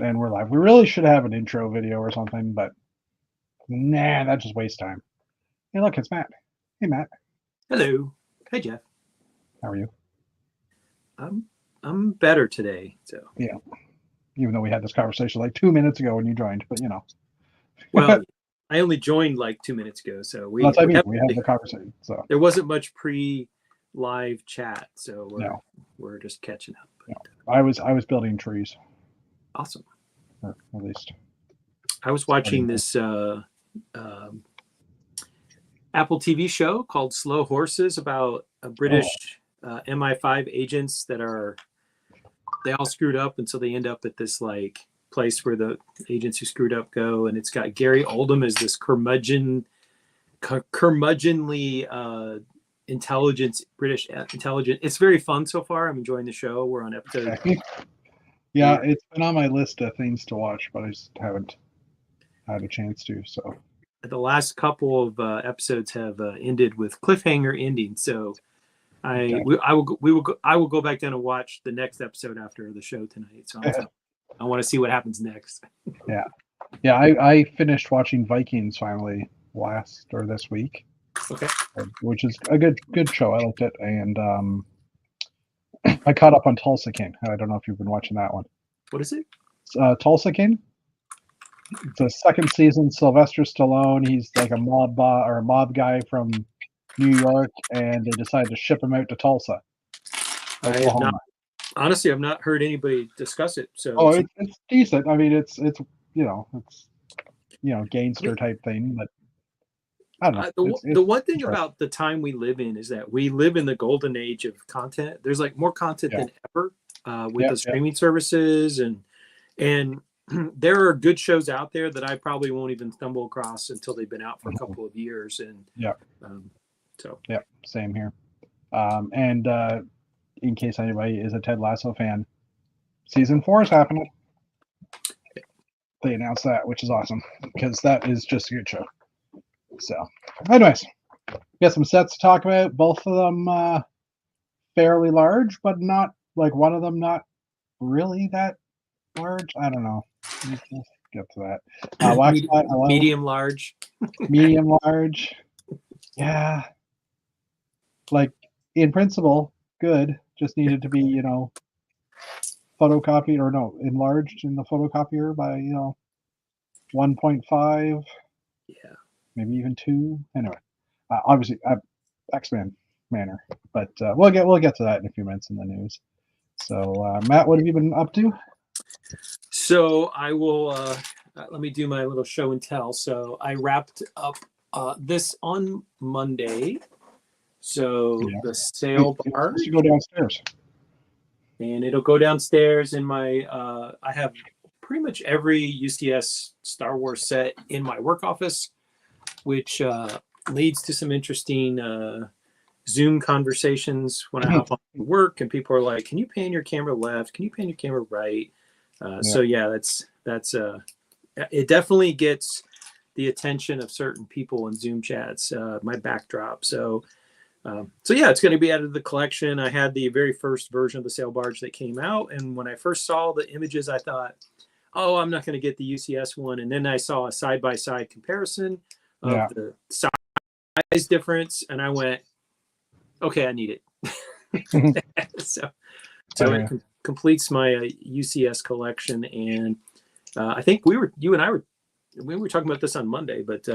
and we're live. We really should have an intro video or something, but nah, that just wastes time. Hey, look, it's Matt. Hey, Matt. Hello. Hey, Jeff. How are you? I'm better today. So Yeah. Even though we had this conversation like 2 minutes ago when you joined, but well, I only joined like 2 minutes ago, so we that's what I mean. We had the conversation. So there wasn't much pre-live chat, so we're just catching up. But, I was building trees. Awesome. Or at least I was watching this Apple TV show called Slow Horses about a British MI5 agents they all screwed up, and so they end up at this like place where the agents who screwed up go, and it's got Gary Oldham as this curmudgeonly British intelligence. It's very fun so far. I'm enjoying the show. We're on episode. Yeah, it's been on my list of things to watch, but I just haven't had a chance to. So the last couple of episodes have ended with cliffhanger endings. So I will go back down and watch the next episode after the show tonight. So I want to see what happens next. Yeah. I finished watching Vikings finally this week. Okay. Which is a good show. I liked it, and I caught up on Tulsa King. I don't know if you've been watching that one. What is it? Tulsa King. It's the second season. Sylvester Stallone. He's like a mob guy from New York, and they decide to ship him out to Tulsa, Oklahoma. Honestly, I've not heard anybody discuss it. So it's decent. I mean, it's gangster type thing, but I don't know. The one thing about the time we live in is that we live in the golden age of content. There's like more content than ever with the streaming services, and there are good shows out there that I probably won't even stumble across until they've been out for a couple of years. And same here. And in case anybody is a Ted Lasso fan, season 4 is happening. They announced that, which is awesome because that is just a good show. So, anyways, we got some sets to talk about. Both of them fairly large, but not like one of them not really that large. I don't know. Let's get to that. Medium large. Medium large. Yeah. Like in principle, good. Just needed to be, photocopied enlarged in the photocopier by, 1.5. Yeah. Maybe even 2. Anyway, obviously, X-Men manner, but we'll get to that in a few minutes in the news. So, Matt, what have you been up to? So I will let me do my little show and tell. So I wrapped up this on Monday. So the sale bar. You go downstairs. And it'll go downstairs in my. I have pretty much every UCS Star Wars set in my work office, which leads to some interesting Zoom conversations when I hop on work, and people are like, "Can you pan your camera left? Can you pan your camera right?" So that's it definitely gets the attention of certain people in Zoom chats. My backdrop, so it's going to be added to the collection. I had the very first version of the sail barge that came out, and when I first saw the images, I thought, "Oh, I'm not going to get the UCS one." And then I saw a side-by-side comparison of the size difference, and I went, "Okay, I need it." so it completes my UCS collection, and I think you and I were talking about this on Monday, but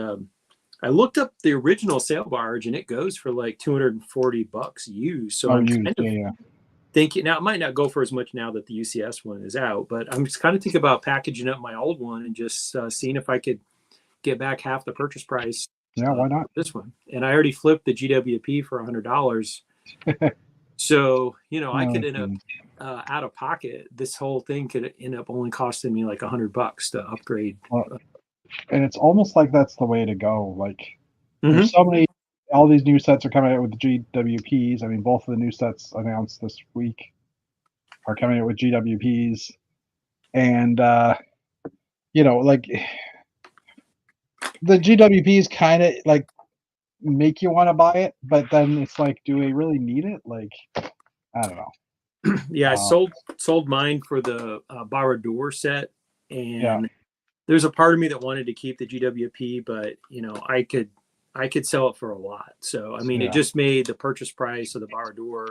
I looked up the original sail barge, and it goes for like $240 used. So I'm kind of thinking now it might not go for as much now that the UCS one is out, but I'm just kind of thinking about packaging up my old one and just seeing if I could get back half the purchase price. Yeah, why not? This one, and I already flipped the GWP for $100. So I could end up out of pocket. This whole thing could end up only costing me like $100 to upgrade. And it's almost like that's the way to go. Like there's so many. All these new sets are coming out with the GWPs. I mean, both of the new sets announced this week are coming out with GWPs, and like the GWPs kind of like make you want to buy it, but then it's like, do we really need it? Like, I don't know. Yeah, I sold mine for the Barad-dûr set and there's a part of me that wanted to keep the GWP, but I could sell it for a lot. So I mean, it just made the purchase price of the Barad-dûr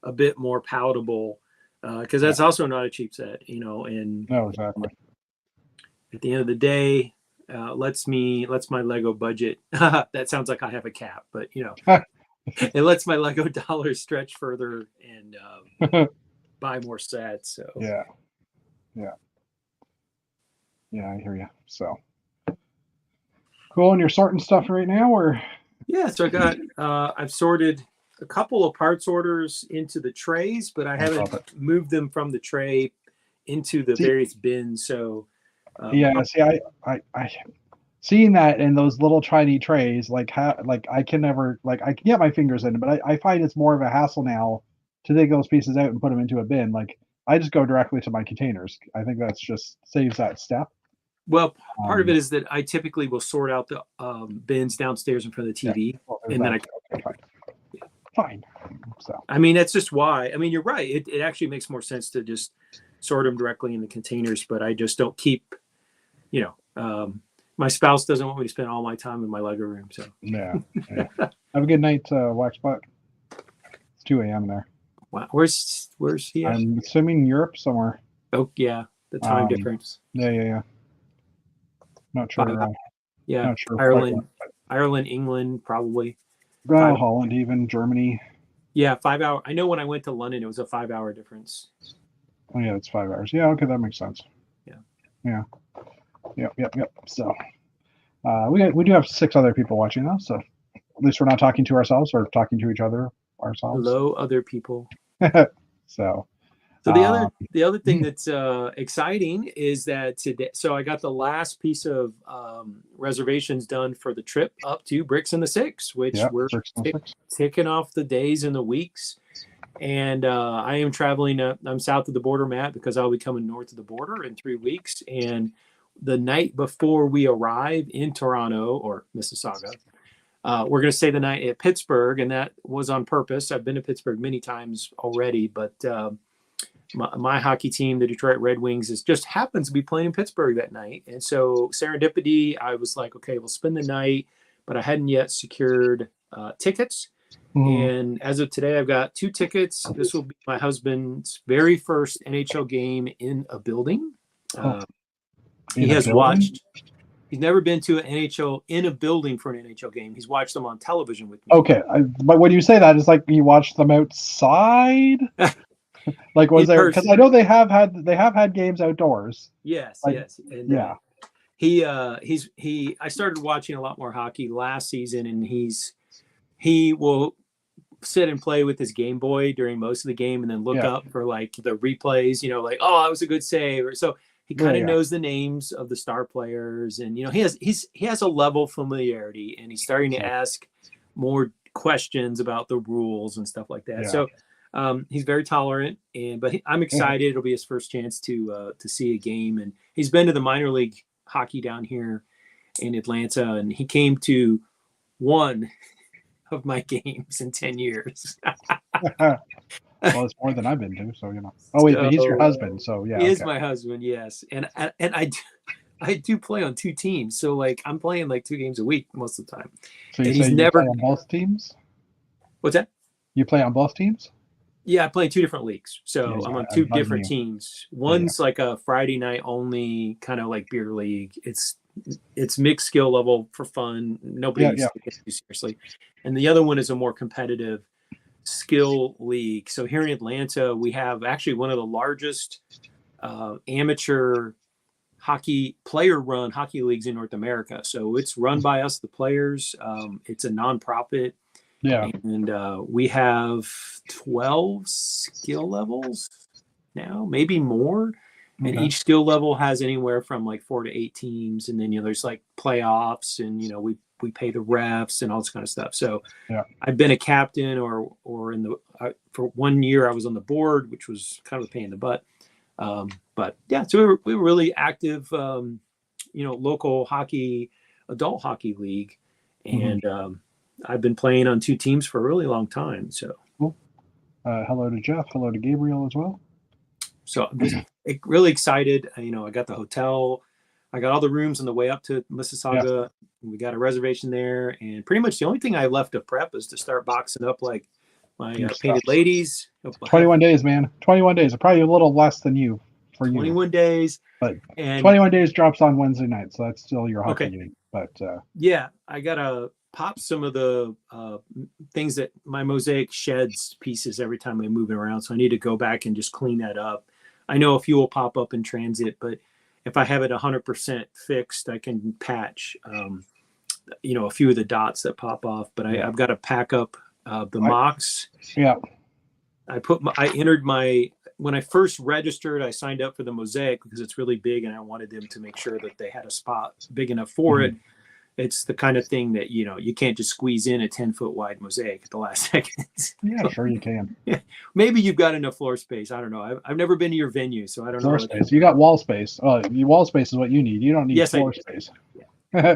a bit more palatable, because that's also not a cheap set, and no, exactly. at the end of the day, lets my Lego budget. That sounds like I have a cap, but it lets my Lego dollars stretch further and buy more sets. So yeah, I hear you. So cool. And you're sorting stuff right now, or? Yeah, so I've sorted a couple of parts orders into the trays, but I haven't moved them from the tray into the various bins. So see, I seeing that in those little tiny trays, like I can never, like, I can get my fingers in it, but I find it's more of a hassle now to take those pieces out and put them into a bin. Like, I just go directly to my containers. I think that's just saves that step. Well, part of it is that I typically will sort out the bins downstairs in front of the TV, and then fine. So I mean, that's just why. I mean, you're right. It actually makes more sense to just sort them directly in the containers, but I just don't keep. My spouse doesn't want me to spend all my time in my Lego room. So yeah. Have a good night, Waxbot. It's 2 a.m. there. Wow. Where's he at? I'm assuming Europe somewhere. Oh yeah, the time difference. Yeah. Not sure. Not sure. Ireland, England, probably. Holland, even Germany. Yeah, 5 hour. I know when I went to London, it was a 5 hour difference. Oh yeah, it's 5 hours. Yeah, okay, that makes sense. Yeah. Yep. So we do have 6 other people watching now, so at least we're not talking to ourselves or talking to each other ourselves. Hello, other people. So the other thing that's exciting is that today, so I got the last piece of reservations done for the trip up to Bricks and the Six, which we're ticking off the days and the weeks. And I am traveling. I'm south of the border, Matt, because I'll be coming north of the border in 3 weeks. And the night before we arrive in Toronto or Mississauga, we're going to stay the night at Pittsburgh, and that was on purpose. I've been to Pittsburgh many times already, but my hockey team, the Detroit Red Wings, just happens to be playing in Pittsburgh that night. And so serendipity, I was like, okay, we'll spend the night, but I hadn't yet secured tickets. And as of today, I've got 2 tickets. This will be my husband's very first NHL game in a building. He has watched. He's never been to an NHL in a building for an NHL game. He's watched them on television with me. Okay, but when you say that, it's like you watched them outside. Like, was there? Because I know they have had games outdoors. Yes, yes, and I started watching a lot more hockey last season, and he will sit and play with his Game Boy during most of the game, and then look up for like the replays. Like, oh, that was a good save, or so. He kind of knows the names of the star players, and he has a level of familiarity, and he's starting to ask more questions about the rules and stuff like that. So he's very tolerant, but I'm excited. It'll be his first chance to see a game, and he's been to the minor league hockey down here in Atlanta, and he came to one of my games in 10 years. Well, it's more than I've been to, so Oh wait, but he's your husband, so yeah. He is my husband, yes, and I do play on 2 teams, so like I'm playing like 2 games a week most of the time. So you play on both teams? What's that? You play on both teams? Yeah, I play in 2 different leagues, so I'm on 2 different teams. One's like a Friday night only, kind of like beer league. It's mixed skill level for fun. Nobody takes you seriously, and the other one is a more competitive skill league. So here in Atlanta, we have actually one of the largest amateur hockey player-run hockey leagues in North America. So it's run by us, the players. It's a nonprofit. Yeah, and we have 12 skill levels now, maybe more. And each skill level has anywhere from like 4 to 8 teams, and then there's like playoffs, and we pay the refs and all this kind of stuff. So I've been a captain or in the for 1 year I was on the board, which was kind of a pain in the butt. But yeah, so we were really active, local hockey, adult hockey league, and I've been playing on 2 teams for a really long time. So cool. Hello to Jeff. Hello to Gabriel as well. So I'm just really excited. You know, I got the hotel, I got all the rooms on the way up to Mississauga. We got a reservation there, and pretty much the only thing I left to prep is to start boxing up like my painted ladies. 21 days, man. 21 days. Probably a little less than you for 21 days. But and 21 days drops on Wednesday night, so that's still your hockey game. But yeah, I gotta pop some of the things that my mosaic sheds pieces every time I move it around. So I need to go back and just clean that up. I know a few will pop up in transit, but if I have it 100% fixed, I can patch, you know, a few of the dots that pop off. But I've got to pack up the mocks. Yeah. I entered when I first registered, I signed up for the mosaic because it's really big and I wanted them to make sure that they had a spot big enough for it. It's the kind of thing that, you know, you can't just squeeze in a 10-foot wide mosaic at the last second. Yeah, sure you can. Yeah. Maybe you've got enough floor space. I don't know. I've never been to your venue, so I don't know. Floor space. You got wall space. Wall space is what you need. You don't need floor space. Yeah.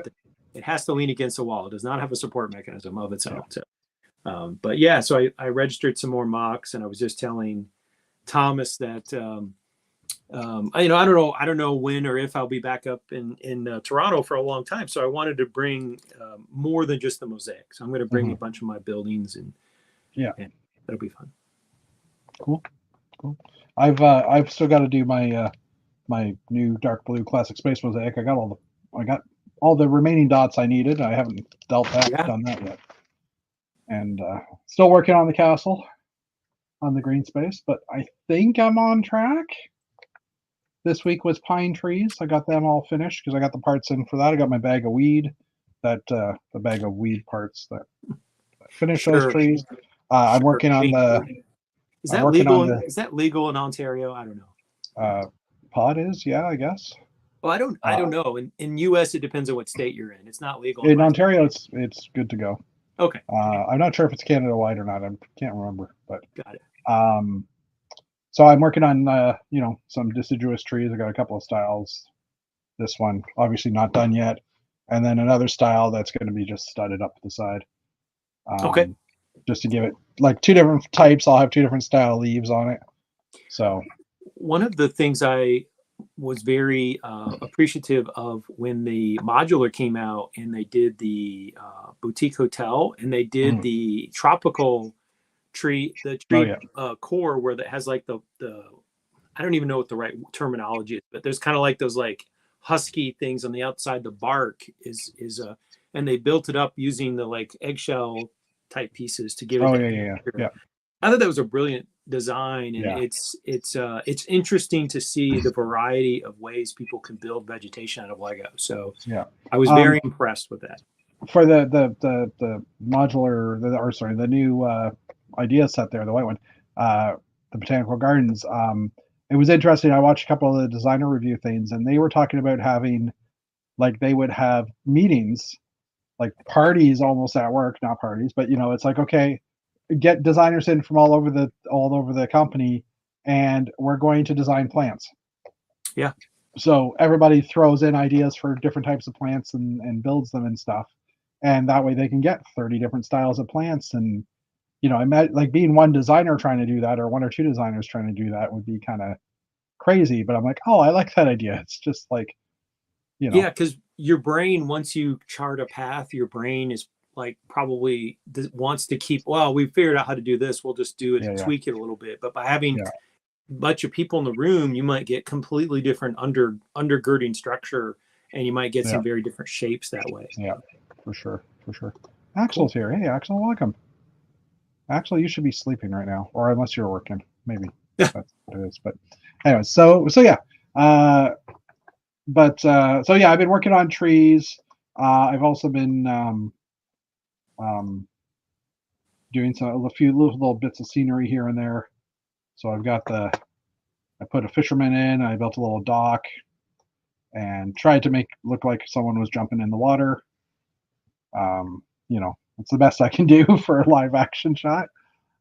It has to lean against the wall. It does not have a support mechanism of its own. So, but yeah, so I registered some more mocks, and I was just telling Thomas that I don't know when or if I'll be back up in Toronto for a long time. So I wanted to bring more than just the mosaic. So I'm going to bring a bunch of my buildings, and that'll be fun. Cool. I've still got to do my my new dark blue classic space mosaic. I got all the remaining dots I needed. I haven't done that yet, and still working on the castle on the green space, but I think I'm on track. This week was pine trees. I got them all finished because I got the parts in for that. I got my bag of weed, the bag of weed parts that finish those trees. I'm working on the. Is that legal? Is that legal in Ontario? I don't know. Pod is, yeah, I guess. Well, I don't know. In US, it depends on what state you're in. It's not legal. In Ontario, it's good to go. Okay. I'm not sure if it's Canada wide or not. I can't remember, but got it. So I'm working on some deciduous trees. I got a couple of styles. This one obviously not done yet, and then another style that's going to be just studded up the side. Okay. Just to give it like two different types. I'll have two different style leaves on it. So one of the things I was very appreciative of when the modular came out and they did the boutique hotel and they did the tropical tree, core where that has like the I don't even know what the right terminology is, but there's kind of like those like husky things on the outside. The bark is and they built it up using the like eggshell type pieces to give it. Yeah. I thought that was a brilliant design, and it's interesting to see the variety of ways people can build vegetation out of Lego. So I was very impressed with that. For the modular, the new idea set there, the white one, the Botanical Gardens. It was interesting. I watched a couple of the designer review things, and they were talking about having, like, they would have meetings, like parties almost at work, not parties, but it's like, okay, get designers in from all over the company, and we're going to design plants. Yeah. So everybody throws in ideas for different types of plants and builds them and stuff, and that way they can get 30 different styles of plants. And imagine like being one designer trying to do that, or one or two designers trying to do that would be kind of crazy. But I'm like, oh, I like that idea. It's just like, yeah, because your brain, once you chart a path, your brain is like probably wants to keep, well, we figured out how to do this, we'll just do it and tweak it a little bit. But by having a bunch of people in the room, you might get completely different undergirding structure, and you might get some very different shapes that way. Yeah, for sure. Axel's here. Hey, Axel, welcome. Axel, you should be sleeping right now, or unless you're working, maybe. That's what it is. But anyway, so yeah. I've been working on trees. I've also been doing a few little bits of scenery here and there. So I've got I put a fisherman in. I built a little dock and tried to make it look like someone was jumping in the water. It's the best I can do for a live action shot.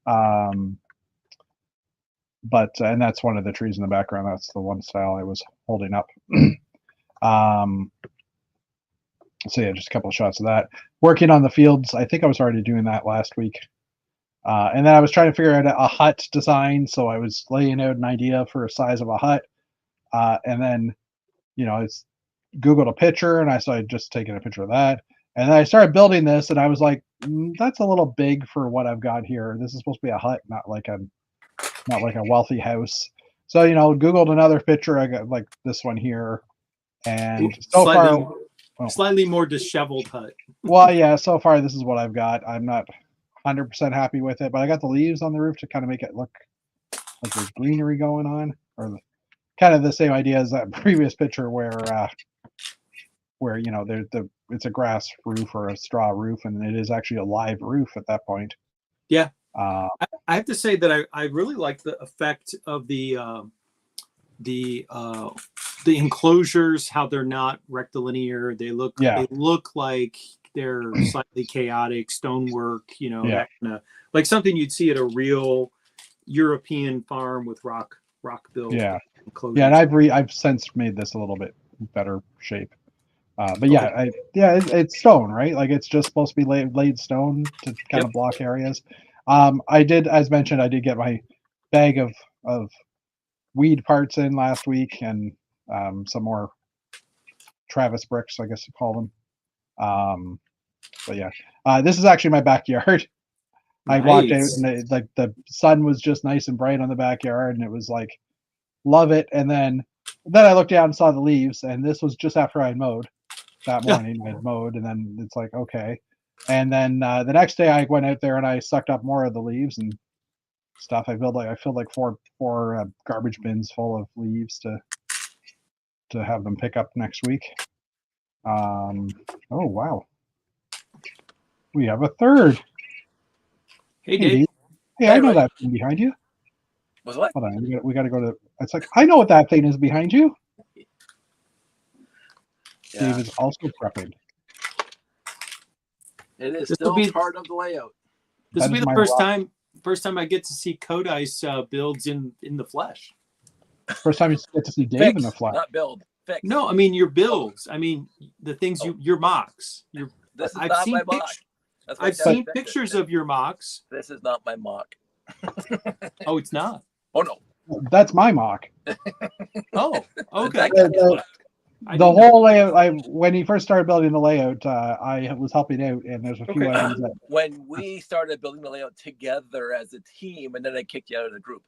And that's one of the trees in the background. That's the one style I was holding up. So yeah, just a couple of shots of that. Working on the fields. I think I was already doing that last week. And then I was trying to figure out a hut design, so I was laying out an idea for a size of a hut, and then I Googled a picture, and I started just taking a picture of that, and then I started building this, and I was like, that's a little big for what I've got here. This is supposed to be a hut, not like a wealthy house. So Googled another picture. I got like this one here, and so slightly, far, slightly more disheveled hut. well, yeah, so far this is what I've got. I'm not 100% happy with it, but I got the leaves on the roof to kind of make it look like there's greenery going on, or kind of the same idea as that previous picture where it's a grass roof or a straw roof, and it is actually a live roof at that point. Yeah. I have to say that I really like the effect of the enclosures, how they're not rectilinear. They look like they're slightly chaotic stonework, that kind of like something you'd see at a real European farm with rock built. Enclosures. Yeah, and I've since made this a little bit better shape. But it's stone, right? Like it's just supposed to be laid stone to kind of block areas. I did, as mentioned, I did get my bag of weed parts in last week, and some more Travis bricks, I guess you call them. But yeah, this is actually my backyard. I walked out, and the sun was just nice and bright on the backyard, and it was like, love it. And then I looked down and saw the leaves, and this was just after I had mowed that morning. I had mowed, and then it's like, okay. And then the next day I went out there and I sucked up more of the leaves and stuff. I filled like four garbage bins full of leaves to have them pick up next week. Oh wow, we have a third. Hey Dave. Hey, I know that thing behind you. Was what? Hold on, we got to go to. It's like, I know what that thing is behind you. Dave is also prepping. It is still part of the layout. This will be the first time I get to see Codice builds in the flesh. First time you get to see Dave in the flesh. Not build. Fix. No, I mean your builds. I mean the things your mocks. I've seen pictures of your mocks. This is not my mock. Oh, it's not. Oh no. That's my mock. Oh, okay. The whole layout. When he first started building the layout, I was helping out, and there's a few items that. When we started building the layout together as a team, and then I kicked you out of the group.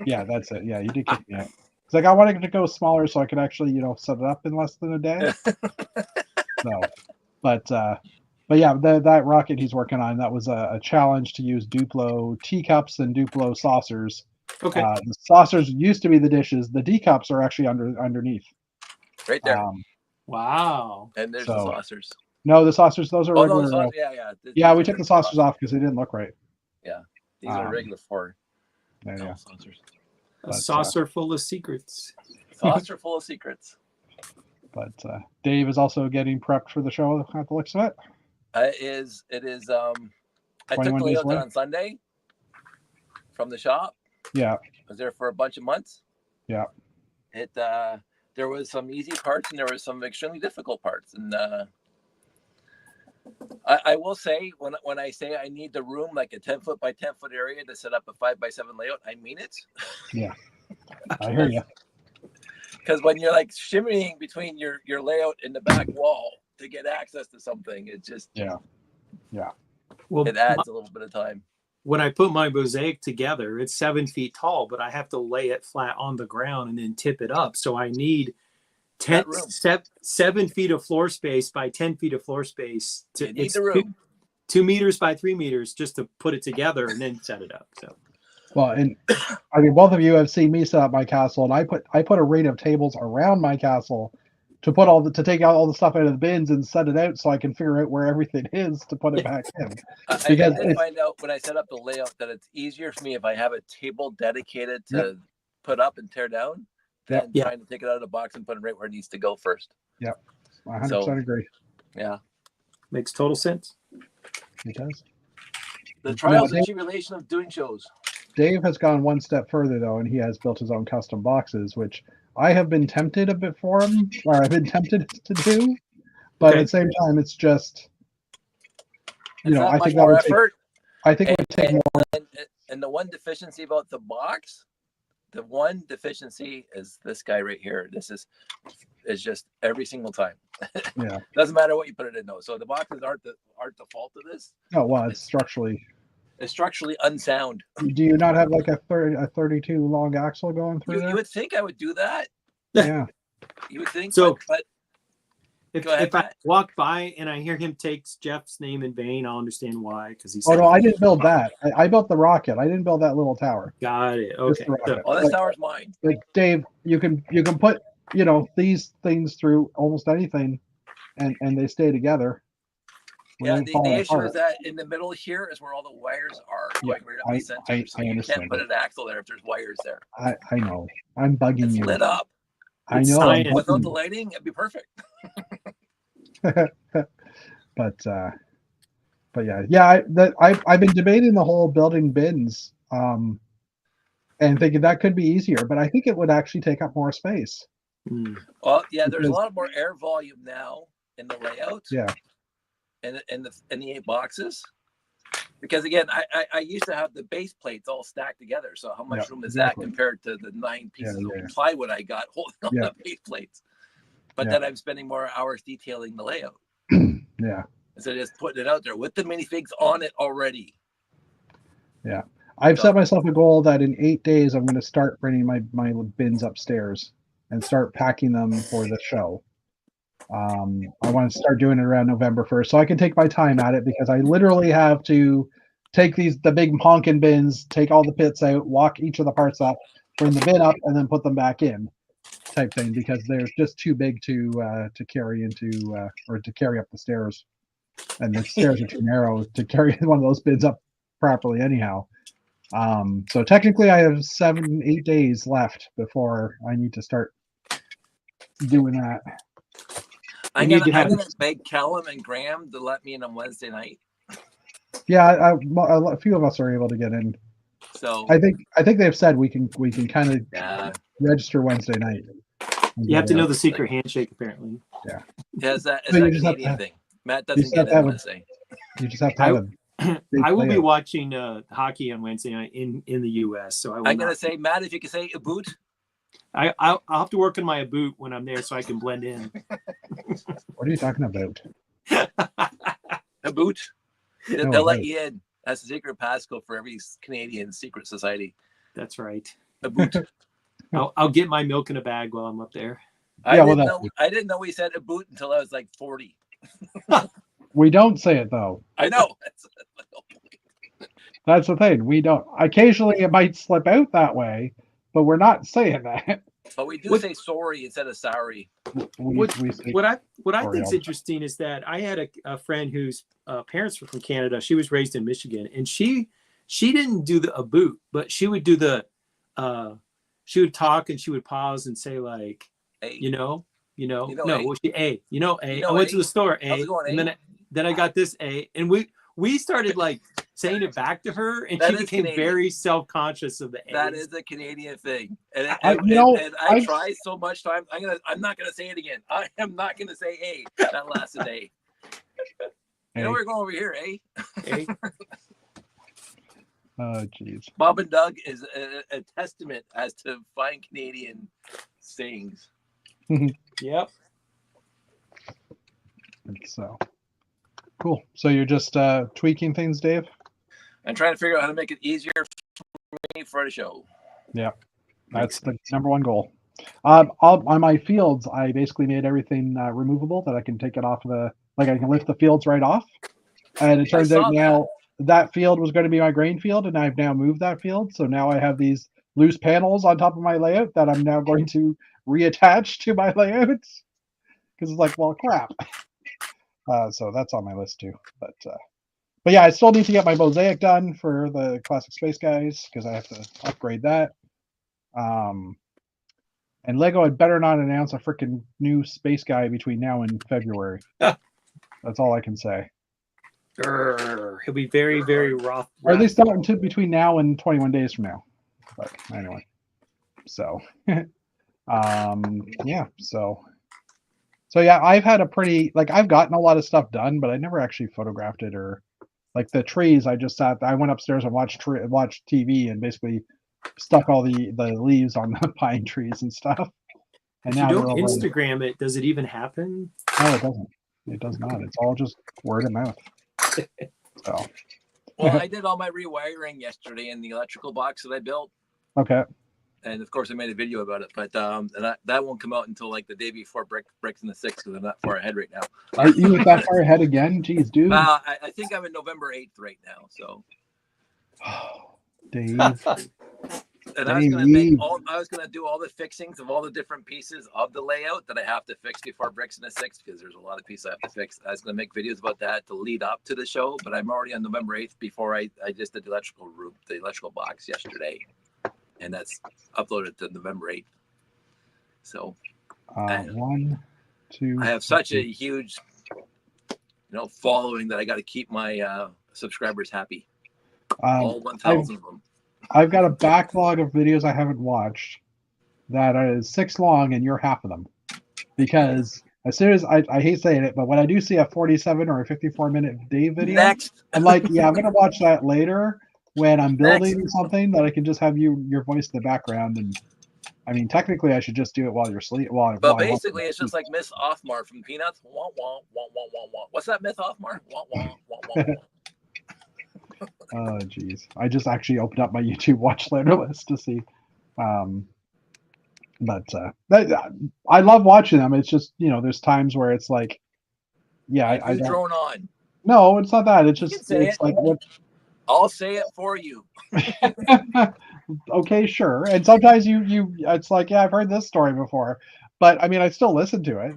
Yeah, that's it. Yeah, you did kick me out. It's like I wanted to go smaller so I could actually, set it up in less than a day. So, but yeah, that rocket he's working on, that was a challenge to use Duplo teacups and Duplo saucers. Okay. The saucers used to be the dishes. The teacups are actually underneath. Right there. Wow. And there's the saucers. No, the saucers, those are regular. No, yeah, we took the saucers off because they didn't look right. Yeah. These are regular for saucers. A saucer full of secrets. Saucer full of secrets. But Dave is also getting prepped for the show at the looks of it. It is. I took the layout down on Sunday from the shop. Yeah. I was there for a bunch of months. Yeah. There was some easy parts and there was some extremely difficult parts. And I will say, when I say I need the room, like a 10 foot by 10 foot area to set up a 5x7 layout, I mean it. Yeah. I hear you. Because when you're like shimmying between your layout and the back wall to get access to something, it just Well, it adds a little bit of time. When I put my mosaic together, it's 7 feet tall, but I have to lay it flat on the ground and then tip it up. So I need 7 feet of floor space by 10 feet of floor space. It's the room. 2 meters by 3 meters just to put it together and then set it up. So. Well, and I mean, both of you have seen me set up my castle, and I put a ring of tables around my castle to take out all the stuff out of the bins and set it out so I can figure out where everything is to put it back in. I did find out when I set up the layout that it's easier for me if I have a table dedicated to put up and tear down than trying to take it out of the box and put it right where it needs to go first. Yep, 100% agree. Yeah, makes total sense. It does. The trials and tribulation of doing shows. Dave has gone one step further though, and he has built his own custom boxes, which I have been tempted a bit for him, or I've been tempted to do, but at the same time, it's just, I think that would take I think it would take more. And the one deficiency about the box, the one deficiency is this guy right here. This is just every single time. Yeah. Doesn't matter what you put it in though. So the boxes aren't the fault of this. No, well, it's structurally. It's structurally unsound. Do you not have like a 32 long axle going through You there? would think I would do that. Yeah. You would think So- but If, Go ahead, if I Matt. walk by and I hear him take Jeff's name in vain, I'll understand why. Because he's Oh no, I didn't build that. I built the rocket. I didn't build that little tower. got it. Just Okay. the rocket. oh, this tower's mine. Like Dave, you can put these things through almost anything, and they stay together. When Yeah, they the fall issue apart. is that in the middle here is where all the wires are, Yeah, like right up the center. So you understand can't put that. an axle there if there's wires there. I know. I'm bugging It's you. lit up. I It's know. I'm science. Without bugging the lighting, it'd be perfect. but yeah, I've been debating the whole building bins, and thinking that could be easier, but I think it would actually take up more space. Hmm. Well, yeah, there's a Because- lot more air volume now in the layout. Yeah. In the 8 boxes. Because again, I used to have the base plates all stacked together. So how much Yeah, room is exactly. that compared to the 9 pieces yeah. of plywood I got holding on Yeah. the base plates? But Yeah. then I'm spending more hours detailing the layout Yeah. instead of just putting it out there with the minifigs on it already. I've So- set myself a goal that in 8 days I'm going to start bringing my bins upstairs and start packing them for the show. I want to start doing it around November 1st, so I can take my time at it, because I literally have to take the big honking bins, take all the pits out, walk each of the parts up, bring the bin up, and then put them back in, type thing, because they're just too big to carry into or to carry up the stairs, and the stairs are too narrow to carry one of those bins up properly anyhow. So technically I have 7-8 days left before I need to start doing that. I'm need to gonna have- beg Callum and Graham to let me in on Wednesday night. Yeah, a few of us are able to get in. So I think they've said we can kind of yeah, register Wednesday night. You have to know the secret handshake, apparently. it's that So you that just have Canadian to- thing. Matt you doesn't just get have it to have on a- Wednesday. You just have to have a big I will be layout. watching hockey on Wednesday night in the U.S. So I will I'm gonna not- say, Matt, if you can say a boot. I'll have to work on my boot when I'm there so I can blend in. What are you talking about? A boot. No, They'll let right. you in. That's the secret passcode for every Canadian secret society. That's right. A boot. I'll get my milk in a bag while I'm up there. Yeah, well, I didn't know we said a boot until I was like 40. We don't say it though. I know. That's the thing. We don't. Occasionally it might slip out that way, but we're not saying that. But we do What- say sorry instead of sorry. What say, I Sorry, think's I'll- interesting is that I had a friend whose parents were from Canada. She was raised in Michigan, and she didn't do a boot, but she would do she would talk and she would pause and say like, Hey, no, A. well, she A, A. I went to A? the store, How's A, it going, and A? then I got this A, and we started like saying it back to her, and That she is became Canadian. very self-conscious of the A. that is a Canadian thing. And I I try so much time. I'm not gonna say it again. I am not gonna say A. That lasted A. You know we're going over here, eh? A. Oh, jeez. Bob and Doug is a testament as to fine Canadian sayings. Yep. So cool. So you're just tweaking things, Dave? I'm trying to figure out how to make it easier for me for the show. That's the number one goal. On my fields, I basically made everything removable that I can take it off of I can lift the fields right off. And it turns saw out now that field was going to be my grain field, and I've now moved that field. So now I have these loose panels on top of my layout that I'm now going to reattach to my layouts. Because it's like, well, crap. So that's on my list too. But yeah, I still need to get my mosaic done for the Classic Space Guys because I have to upgrade that. And Lego had better not announce a freaking new space guy between now and February. That's all I can say. Grr. He'll be very, very rough. Or at least not until between now and 21 days from now. But anyway, so yeah, so yeah, I've had a pretty I've gotten a lot of stuff done, but I never actually photographed it or Like the trees, I went upstairs and watched TV and basically stuck all the leaves on the pine trees and stuff. And If now you they're don't all ready. Instagram it, does it even happen? No, it doesn't. It does not. It's all just word of mouth. So Well, I did all my rewiring yesterday in the electrical box that I built, okay. and of course I made a video about it. But that won't come out until like the day before Bricks in the Six, because I'm not far ahead right now. Are you that far ahead again? Jeez, dude. I think I'm in November 8th right now. So, Dave. and I was gonna do all the fixings of all the different pieces of the layout that I have to fix before Bricks in the Six, because there's a lot of pieces I have to fix. I was gonna make videos about that to lead up to the show, but I'm already on November 8th before I just did the electrical box yesterday, and that's uploaded to November 8th. So 1, 2. I have such a huge, following that I got to keep my subscribers happy. All 1,000 of them. I've got a backlog of videos I haven't watched that is 6 long, and you're half of them. Because as soon as I hate saying it, but when I do see a 47 or a 54-minute Dave video, Next. I'm like, yeah, I'm gonna watch that later when I'm building something that I can just have your voice in the background. And I mean, technically, I should just do it while you're asleep. But basically, it's just like Miss Offmar from Peanuts. Wah, wah, wah, wah, wah, wah. What's that, Miss Offmar? Wah, wah, wah, wah, wah. Oh, geez. I just actually opened up my YouTube watch later list to see. But I love watching them. It's just, there's times where it's like, yeah, I don't. Thrown on. No, it's not that. It's just, it's like, what? I'll say it for you. Okay, sure. And sometimes it's like, yeah, I've heard this story before, but I mean, I still listen to it.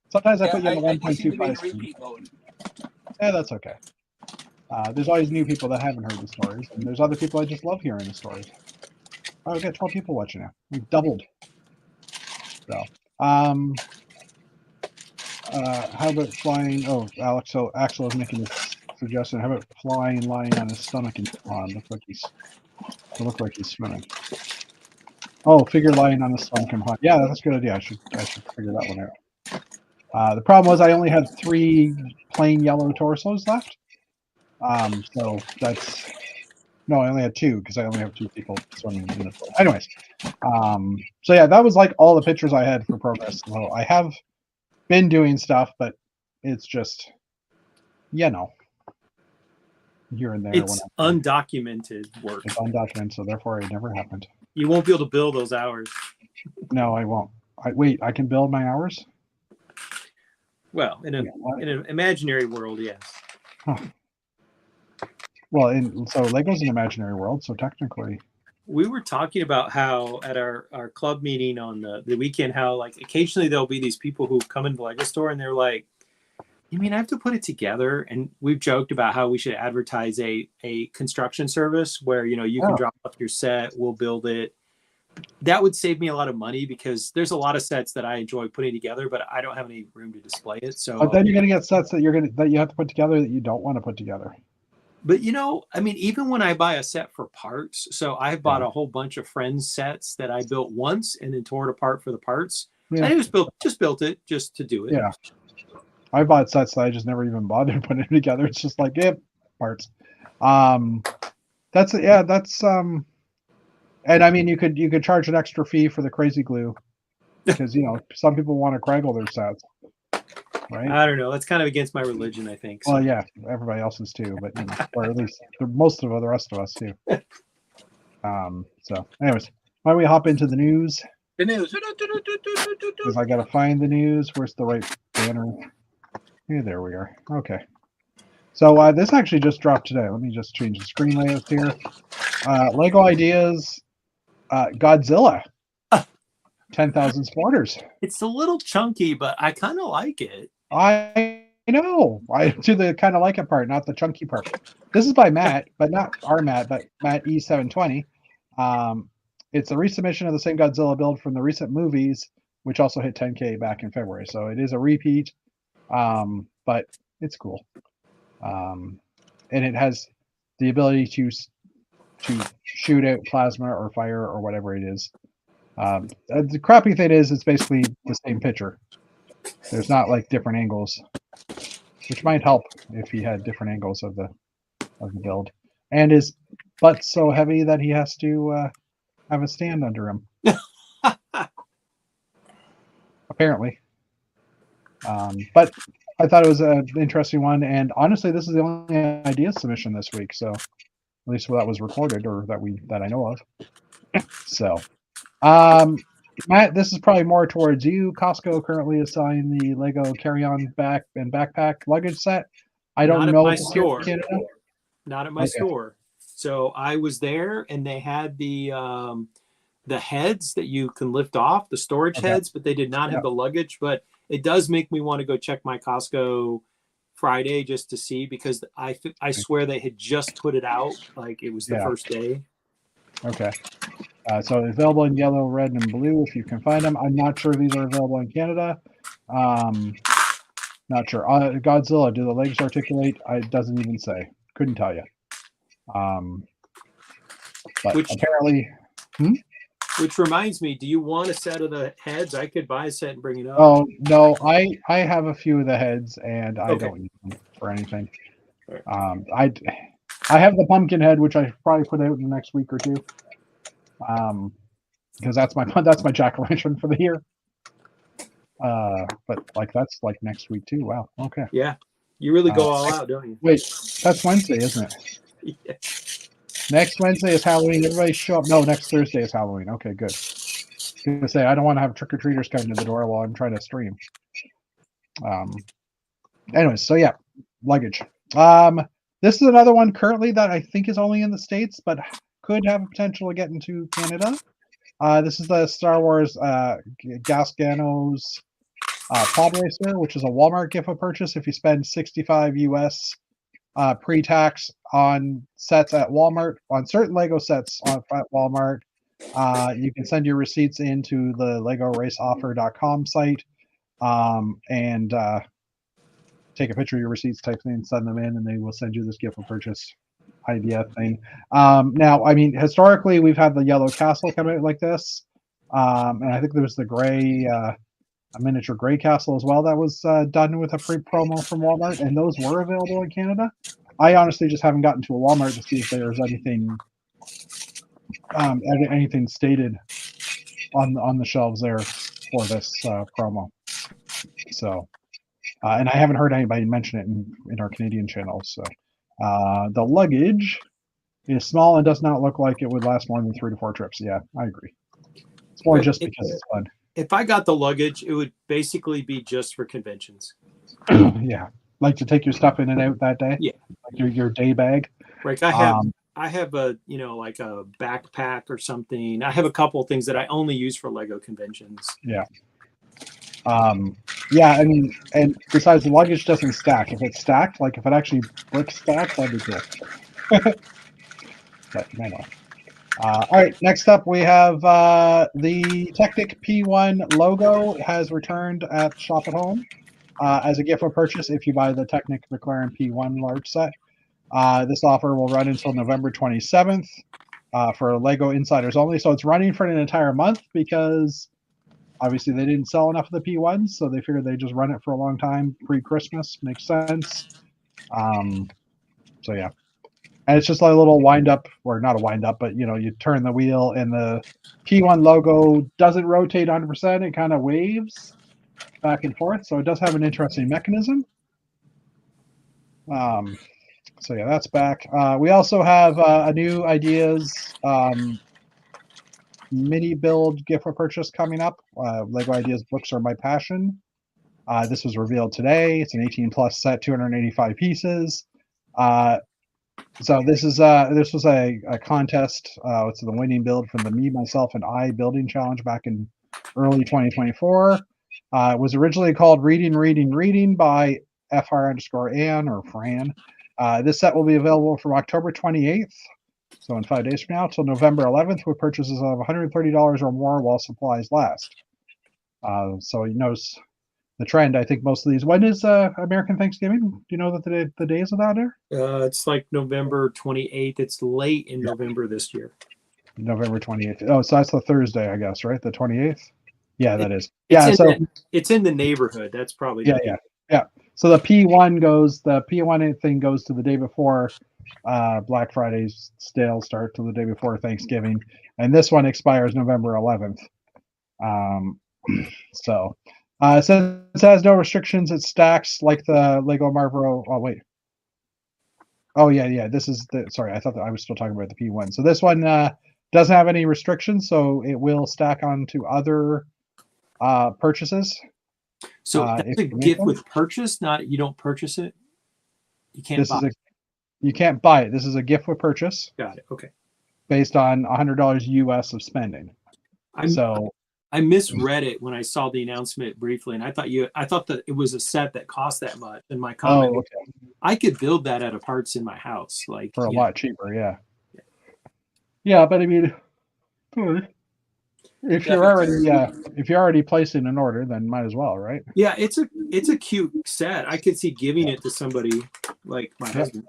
Sometimes I put you in the 1.25 speed. Yeah, that's okay. There's always new people that haven't heard the stories, and there's other people I just love hearing the stories. Oh, we've got 12 people watching now. We've doubled. So, how about flying? Oh, Axel is making this suggestion. How about lying on his stomach and look like he's swimming. Oh, figure lying on his stomach and pond. Yeah, that's a good idea. I should figure that one out. The problem was I only had 3 plain yellow torsos left. So that's no, I only had 2 because I only have 2 people swimming in the pool. Anyways, so yeah, that was like all the pictures I had for progress. So I have been doing stuff, but it's just, here and there. It's undocumented work. It's undocumented, so therefore it never happened. You won't be able to bill those hours. No, I won't. I can build my hours? Well, in an imaginary world, yes. Huh. Well, so Lego's an imaginary world, so technically. We were talking about how at our club meeting on the weekend, how like occasionally there'll be these people who come into the Lego store and they're like, I mean, I have to put it together. And we've joked about how we should advertise a construction service where, you can drop off your set, we'll build it. That would save me a lot of money because there's a lot of sets that I enjoy putting together, but I don't have any room to display it. So but then you're going to get sets that you have to put together that you don't want to put together. But I mean, even when I buy a set for parts, so I've bought a whole bunch of Friends sets that I built once and then tore it apart for the parts. Yeah. And I just built it just to do it. Yeah. I bought sets that I just never even bothered putting it together. It's just like, parts. That's and I mean, you could charge an extra fee for the crazy glue because, some people want to Craggle their sets. Right? I don't know. That's kind of against my religion, I think. So. Well, yeah, everybody else's too, but or at least most of the rest of us too. So, anyways, why don't we hop into the news? The news. Because I gotta find the news. Where's the right banner? Yeah, there we are. Okay. So this actually just dropped today. Let me just change the screen layout here. Lego Ideas, Godzilla. 10,000 supporters. It's a little chunky, but I kind of like it. I know. I do the kind of like it part, not the chunky part. This is by Matt, but not our Matt, but Matt E720. It's a resubmission of the same Godzilla build from the recent movies, which also hit 10K back in February. So it is a repeat, but it's cool. And it has the ability to shoot out plasma or fire or whatever it is. The crappy thing is it's basically the same picture. There's not like different angles, which might help if he had different angles of the of the build, and his butt's so heavy that he has to have a stand under him. Apparently. But I thought it was an interesting one, and honestly, this is the only idea submission this week. So, at least that was recorded or that I know of. So, Matt, this is probably more towards you. Costco currently is selling the Lego carry-on back and backpack luggage set. I don't Not at know my if it's here in store. Canada. Not at my Okay. store. So I was there, and they had the heads that you can lift off, the storage Okay. heads, but they did not have the luggage. But it does make me want to go check my Costco Friday just to see, because I swear they had just put it out, like it was the first day. Okay. So available in yellow, red, and blue if you can find them. I'm not sure these are available in Canada. Not sure. Godzilla, do the legs articulate? It doesn't even say. Couldn't tell you. But apparently. Which reminds me, do you want a set of the heads? I could buy a set and bring it up. Oh no, I have a few of the heads, and I don't use them for anything. Right. I have the pumpkin head, which I probably put out in the next week or two. Because that's my jack-o'-lantern for the year. But like that's like next week too. Wow. Okay. Yeah, you really go all out, don't you? Wait, that's Wednesday, isn't it? Yeah. Next Wednesday is Halloween. Everybody show up. No, next Thursday is Halloween. Okay, good. I was gonna say I don't want to have trick-or-treaters coming to the door while I'm trying to stream. Anyways, so yeah, luggage. This is another one currently that I think is only in the States, but could have potential to get into Canada. This is the Star Wars Gasganos Pod Racer, which is a Walmart gift of purchase. If you spend $65 US pre-tax on sets at Walmart, on certain Lego sets at Walmart, you can send your receipts into the LegoRaceOffer.com site and take a picture of your receipts, type thing, send them in, and they will send you this gift of purchase idea thing. Now, I mean, historically, we've had the yellow castle come out like this, and I think there was the gray, a miniature gray castle as well that was done with a free promo from Walmart, and those were available in Canada. I honestly just haven't gotten to a Walmart to see if there's anything stated on the shelves there for this promo. So, and I haven't heard anybody mention it in our Canadian channels. So, the luggage is small and does not look like it would last more than 3 to 4 trips. Yeah, I agree. It's more just because it's fun. If I got the luggage, it would basically be just for conventions. Yeah, like to take your stuff in and out that day. Yeah, like your day bag. Like I have a like a backpack or something. I have a couple of things that I only use for Lego conventions. Yeah. Yeah, I mean, and besides, the luggage doesn't stack. If it's stacked, like if it actually brick stacked, that'd be cool. But anyway. All right, next up we have the Technic P1 logo has returned at Shop at Home as a gift of purchase if you buy the Technic McLaren P1 large set. This offer will run until November 27th for Lego Insiders only. So it's running for an entire month because obviously they didn't sell enough of the P1s, so they figured they'd just run it for a long time pre-Christmas. Makes sense. So yeah. And it's just like a little wind-up, or not a wind-up, but you turn the wheel and the P1 logo doesn't rotate 100%. It kind of waves back and forth. So it does have an interesting mechanism. So yeah, that's back. We also have a new Ideas mini build gift for purchase coming up. Lego Ideas books are my passion. This was revealed today. It's an 18+ set, 285 pieces. So this was a contest. It's the winning build from the Me, Myself, and I building challenge back in early 2024. It was originally called Reading by FR_Ann or Fran. This set will be available from October 28th, so in 5 days from now, till November 11th, with purchases of $130 or more while supplies last. So you notice the trend. I think most of these. When is American Thanksgiving? Do you know that the days of that are? It's like November 28th. It's late in November this year. November 28th. Oh, so that's the Thursday, I guess, right? The 28th. Yeah, that is. Yeah, so it's in the neighborhood. That's probably yeah. So the P1 thing goes to the day before, Black Friday's sale start to the day before Thanksgiving, and this one expires November 11th. So since it has no restrictions, it stacks like the Lego Marvel. Oh wait. Oh yeah. This is the. Sorry, I thought that I was still talking about the P1. So this one doesn't have any restrictions, so it will stack onto other purchases. So that's if a you make gift them. with purchase, not you don't purchase it. You can't This buy is it. you can't buy it. This is a gift with purchase Got it. Okay. based on $100 US of spending. I'm, So I misread it when I saw the announcement briefly, and I thought that it was a set that cost that much. And my comment, okay. I could build that out of parts in my house, like For a yeah. lot cheaper, yeah. Yeah, but I mean, if you're already placing an order, then might as well, right? Yeah, it's a cute set. I could see giving it to somebody like my husband.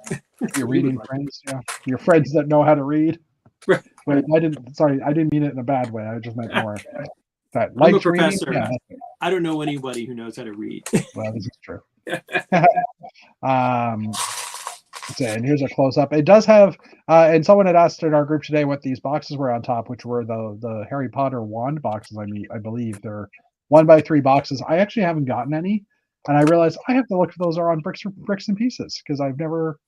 Your reading friends, yeah. Your friends that know how to read. Right. Wait, I didn't mean it in a bad way. I just meant more that I'm a likes reading. professor. Yeah. I don't know anybody who knows how to read. Well, this is true. And here's a close up. It does have, and someone had asked in our group today what these boxes were on top, which were the Harry Potter wand boxes. I believe they're 1x3 boxes. I actually haven't gotten any, and I realized I have to look if those are on bricks and pieces because I've never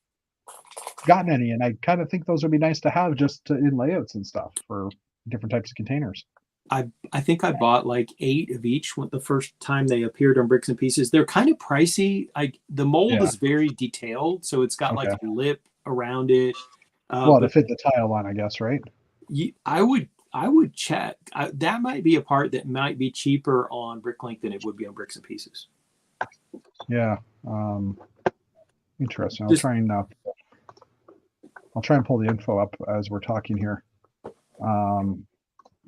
gotten any, and I kind of think those would be nice to have just in layouts and stuff for different types of containers. I think I bought like 8 of each the first time they appeared on bricks and pieces. They're kind of pricey. The mold is very detailed, so it's got like a lip around it. Well, to fit the tile on, I guess, right? I would check. That might be a part that might be cheaper on Bricklink than it would be on bricks and pieces. Yeah. Interesting. I'll try and pull the info up as we're talking here.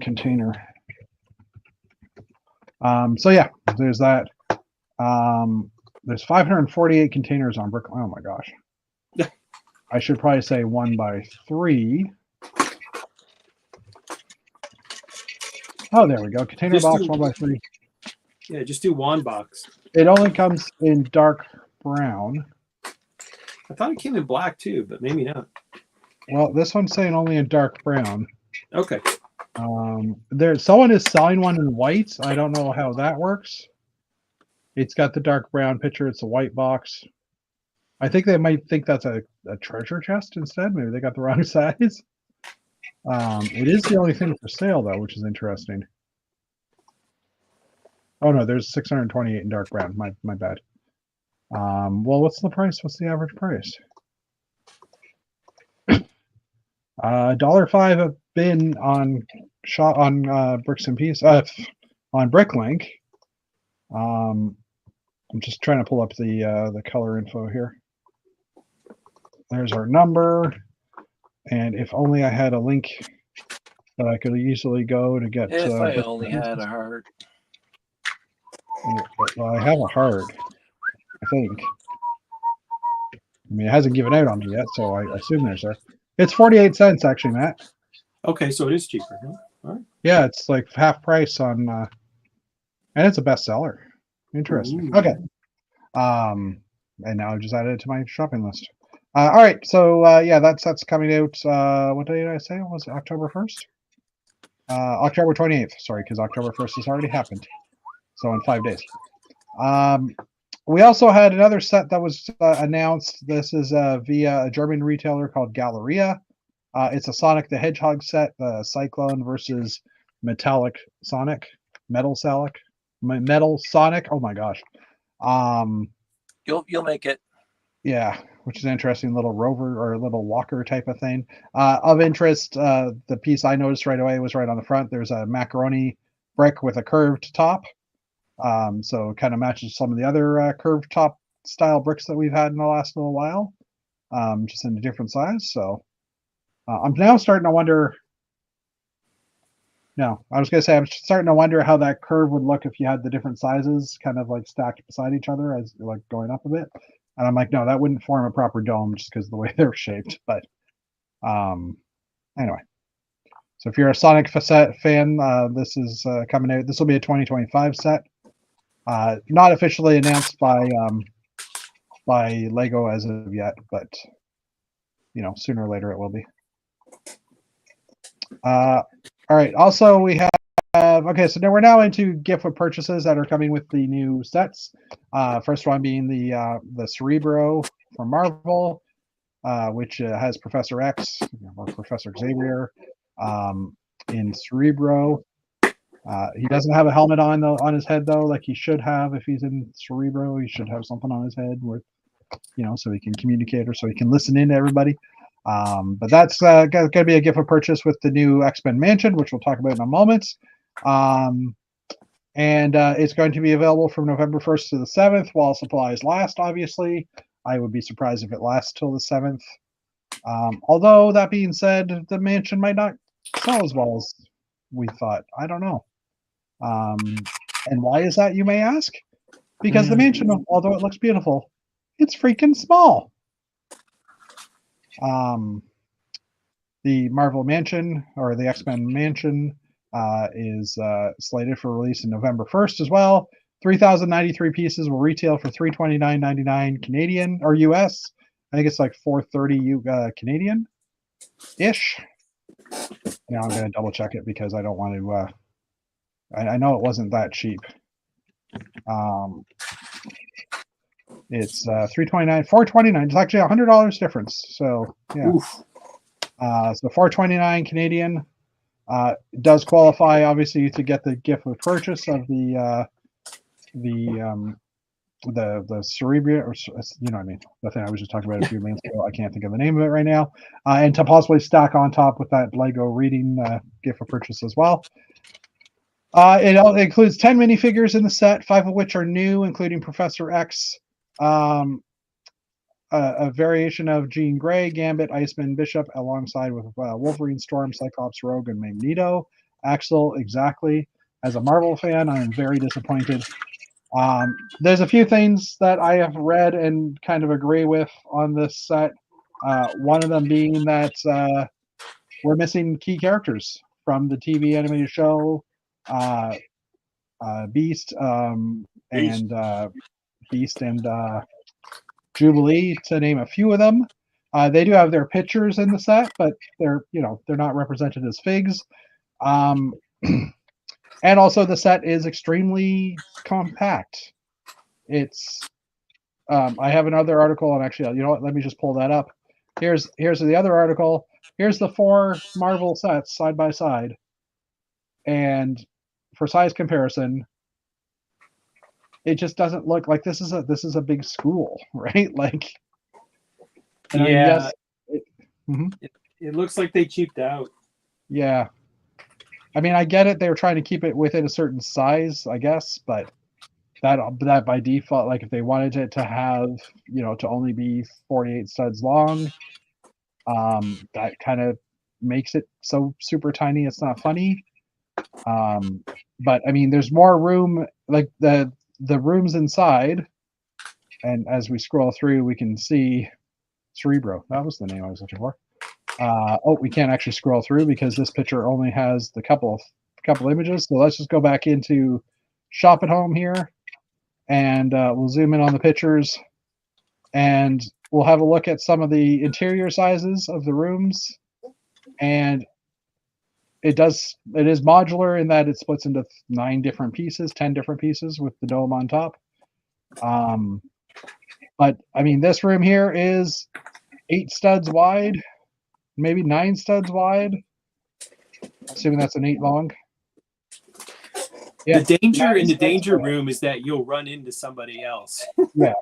Container. So yeah, there's that. There's 548 containers on Brick. Oh my gosh. I should probably say 1x3. Oh, there we go. Container box 1x3. Yeah, just do wand box. It only comes in dark brown. I thought it came in black too, but maybe not. Well, this one's saying only in dark brown. Okay. Someone is selling one in white. I don't know how that works. It's got the dark brown picture. It's a white box. I think they might think that's a treasure chest instead. Maybe they got the wrong size. It is the only thing for sale though, which is interesting. Oh no, there's 628 in dark brown. My bad. Well, what's the price? What's the average price? $1.05 a bin on bricks and pieces on Bricklink. I'm just trying to pull up the color info here. There's our number, and if only I had a link that I could easily go to get. If I only had a heart. Well, I have a heart, I think. I mean, it hasn't given out on me yet, so I assume there's there. It's 48 cents actually, Matt. Okay, so it is cheaper. Huh? All right. Yeah, it's like half price on, and it's a bestseller. Interesting. Ooh. Okay. And now I've just added it to my shopping list. All right, so yeah, that's coming out. What day did I say? Was it October 1st? October 28th. Sorry, because October 1st has already happened. So in 5 days. We also had another set that was announced. This is via a German retailer called Galleria. It's a Sonic the Hedgehog set, the Cyclone versus Metal Sonic. Oh my gosh. You'll make it. Yeah, which is an interesting little rover or a little walker type of thing. Of interest, the piece I noticed right away was right on the front. There's a macaroni brick with a curved top. So it kind of matches some of the other curved top style bricks that we've had in the last little while, just in a different size. So I'm now starting to wonder. No, I was going to say I'm starting to wonder how that curve would look if you had the different sizes kind of like stacked beside each other as like going up a bit. And I'm like, no, that wouldn't form a proper dome just because of the way they're shaped. But anyway. So if you're a Sonic fan, this is coming out. This will be a 2025 set. Not officially announced by Lego as of yet, but sooner or later it will be. All right. Also, we have okay. So now we're now into gift with purchases that are coming with the new sets. First one being the Cerebro from Marvel, which has Professor X or Professor Xavier in Cerebro. He doesn't have a helmet on his head though, like he should have if he's in Cerebro. He should have something on his head where, so he can communicate or so he can listen in to everybody. But that's going to be a gift of purchase with the new X-Men Mansion, which we'll talk about in a moment. And it's going to be available from November 1st to the 7th while supplies last, obviously. I would be surprised if it lasts till the 7th. Although, that being said, the mansion might not sell as well as we thought. I don't know. And why is that, you may ask? Because the mansion, although it looks beautiful, it's freaking small. The Marvel Mansion, or the X-Men Mansion, is slated for release in November 1st as well. 3,093 pieces will retail for $329.99 Canadian or US. I think it's like $430 Canadian ish. Now I'm going to double check it because I don't want to. I know it wasn't that cheap. It's $329, $429. It's actually $100 difference. So yeah. So $429 Canadian. Does qualify obviously to get the gift of purchase of the Cerebria, or what I mean, the thing I was just talking about a few minutes ago. I can't think of the name of it right now. And to possibly stack on top with that Lego reading gift of purchase as well. It includes 10 minifigures in the set, 5 of which are new, including Professor X, a variation of Jean Grey, Gambit, Iceman, Bishop, alongside with Wolverine, Storm, Cyclops, Rogue, and Magneto. Axel, exactly. As a Marvel fan, I am very disappointed. There's a few things that I have read and kind of agree with on this set. One of them being that we're missing key characters from the TV animated show, Beast and Jubilee, to name a few of them. They do have their pictures in the set, but they're not represented as figs. And also the set is extremely compact. It's I have another article, and actually, let me just pull that up. Here's the other article. Here's the 4 Marvel sets side by side, and for size comparison, it just doesn't look like this is a big school, right? Like, yeah, it looks like they cheaped out. Yeah, I mean, I get it. They were trying to keep it within a certain size, I guess, but that by default, like if they wanted it to have, to only be 48 studs long, that kind of makes it so super tiny. It's not funny. But I mean, there's more room, like the rooms inside, and as we scroll through, we can see Cerebro. That was the name I was looking for. We can't actually scroll through because this picture only has the couple images. So let's just go back into Shop at Home here, and we'll zoom in on the pictures, and we'll have a look at some of the interior sizes of the rooms. And it is modular in that it splits into 10 different pieces with the dome on top. But I mean, this room here is 8 studs wide, maybe 9 studs wide, assuming that's an 8 long. Yeah. The danger in the danger room is that you'll run into somebody else. Yeah,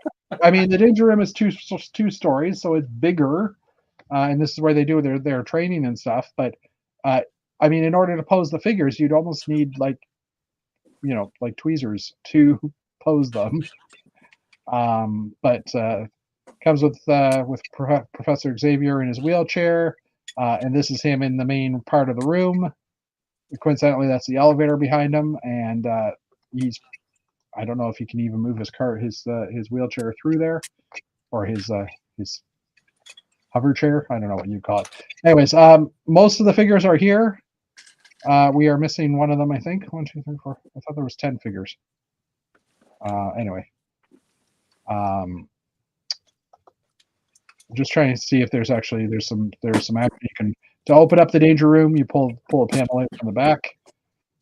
I mean, the danger room is two stories, so it's bigger, and this is where they do their training and stuff. But I mean, in order to pose the figures, you'd almost need like tweezers to pose them. But comes with Professor Xavier in his wheelchair, and this is him in the main part of the room. Coincidentally, that's the elevator behind him, and I don't know if he can even move his wheelchair through there, or his hover chair. I don't know what you call it. Anyways, most of the figures are here. We are missing one of them, I think. 1, 2, 3, 4. I thought there was 10 figures. Anyway. just trying to see if there's some action you can to open up the danger room. You pull a panel out from the back.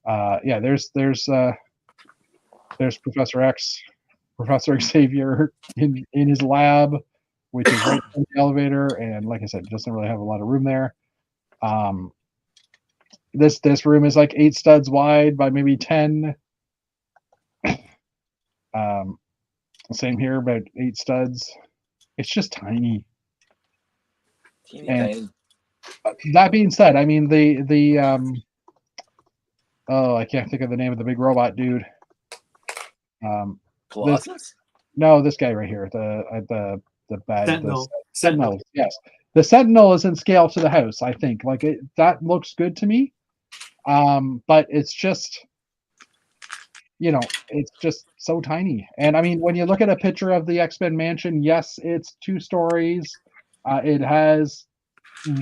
Yeah, there's Professor X, Professor Xavier in his lab, which is right in the elevator, and like I said, doesn't really have a lot of room there. This room is like 8 studs wide by maybe 10. Same here, about 8 studs. It's just tiny. Teeny And tiny. that being said, I mean I can't think of the name of the big robot dude. Colossus? No, this guy right here, the bad Sentinel. Sentinel. Yes, the Sentinel is in scale to the house. I think that looks good to me. But it's just, it's just so tiny. And I mean, when you look at a picture of the X-Men mansion, yes, it's 2 stories. It has,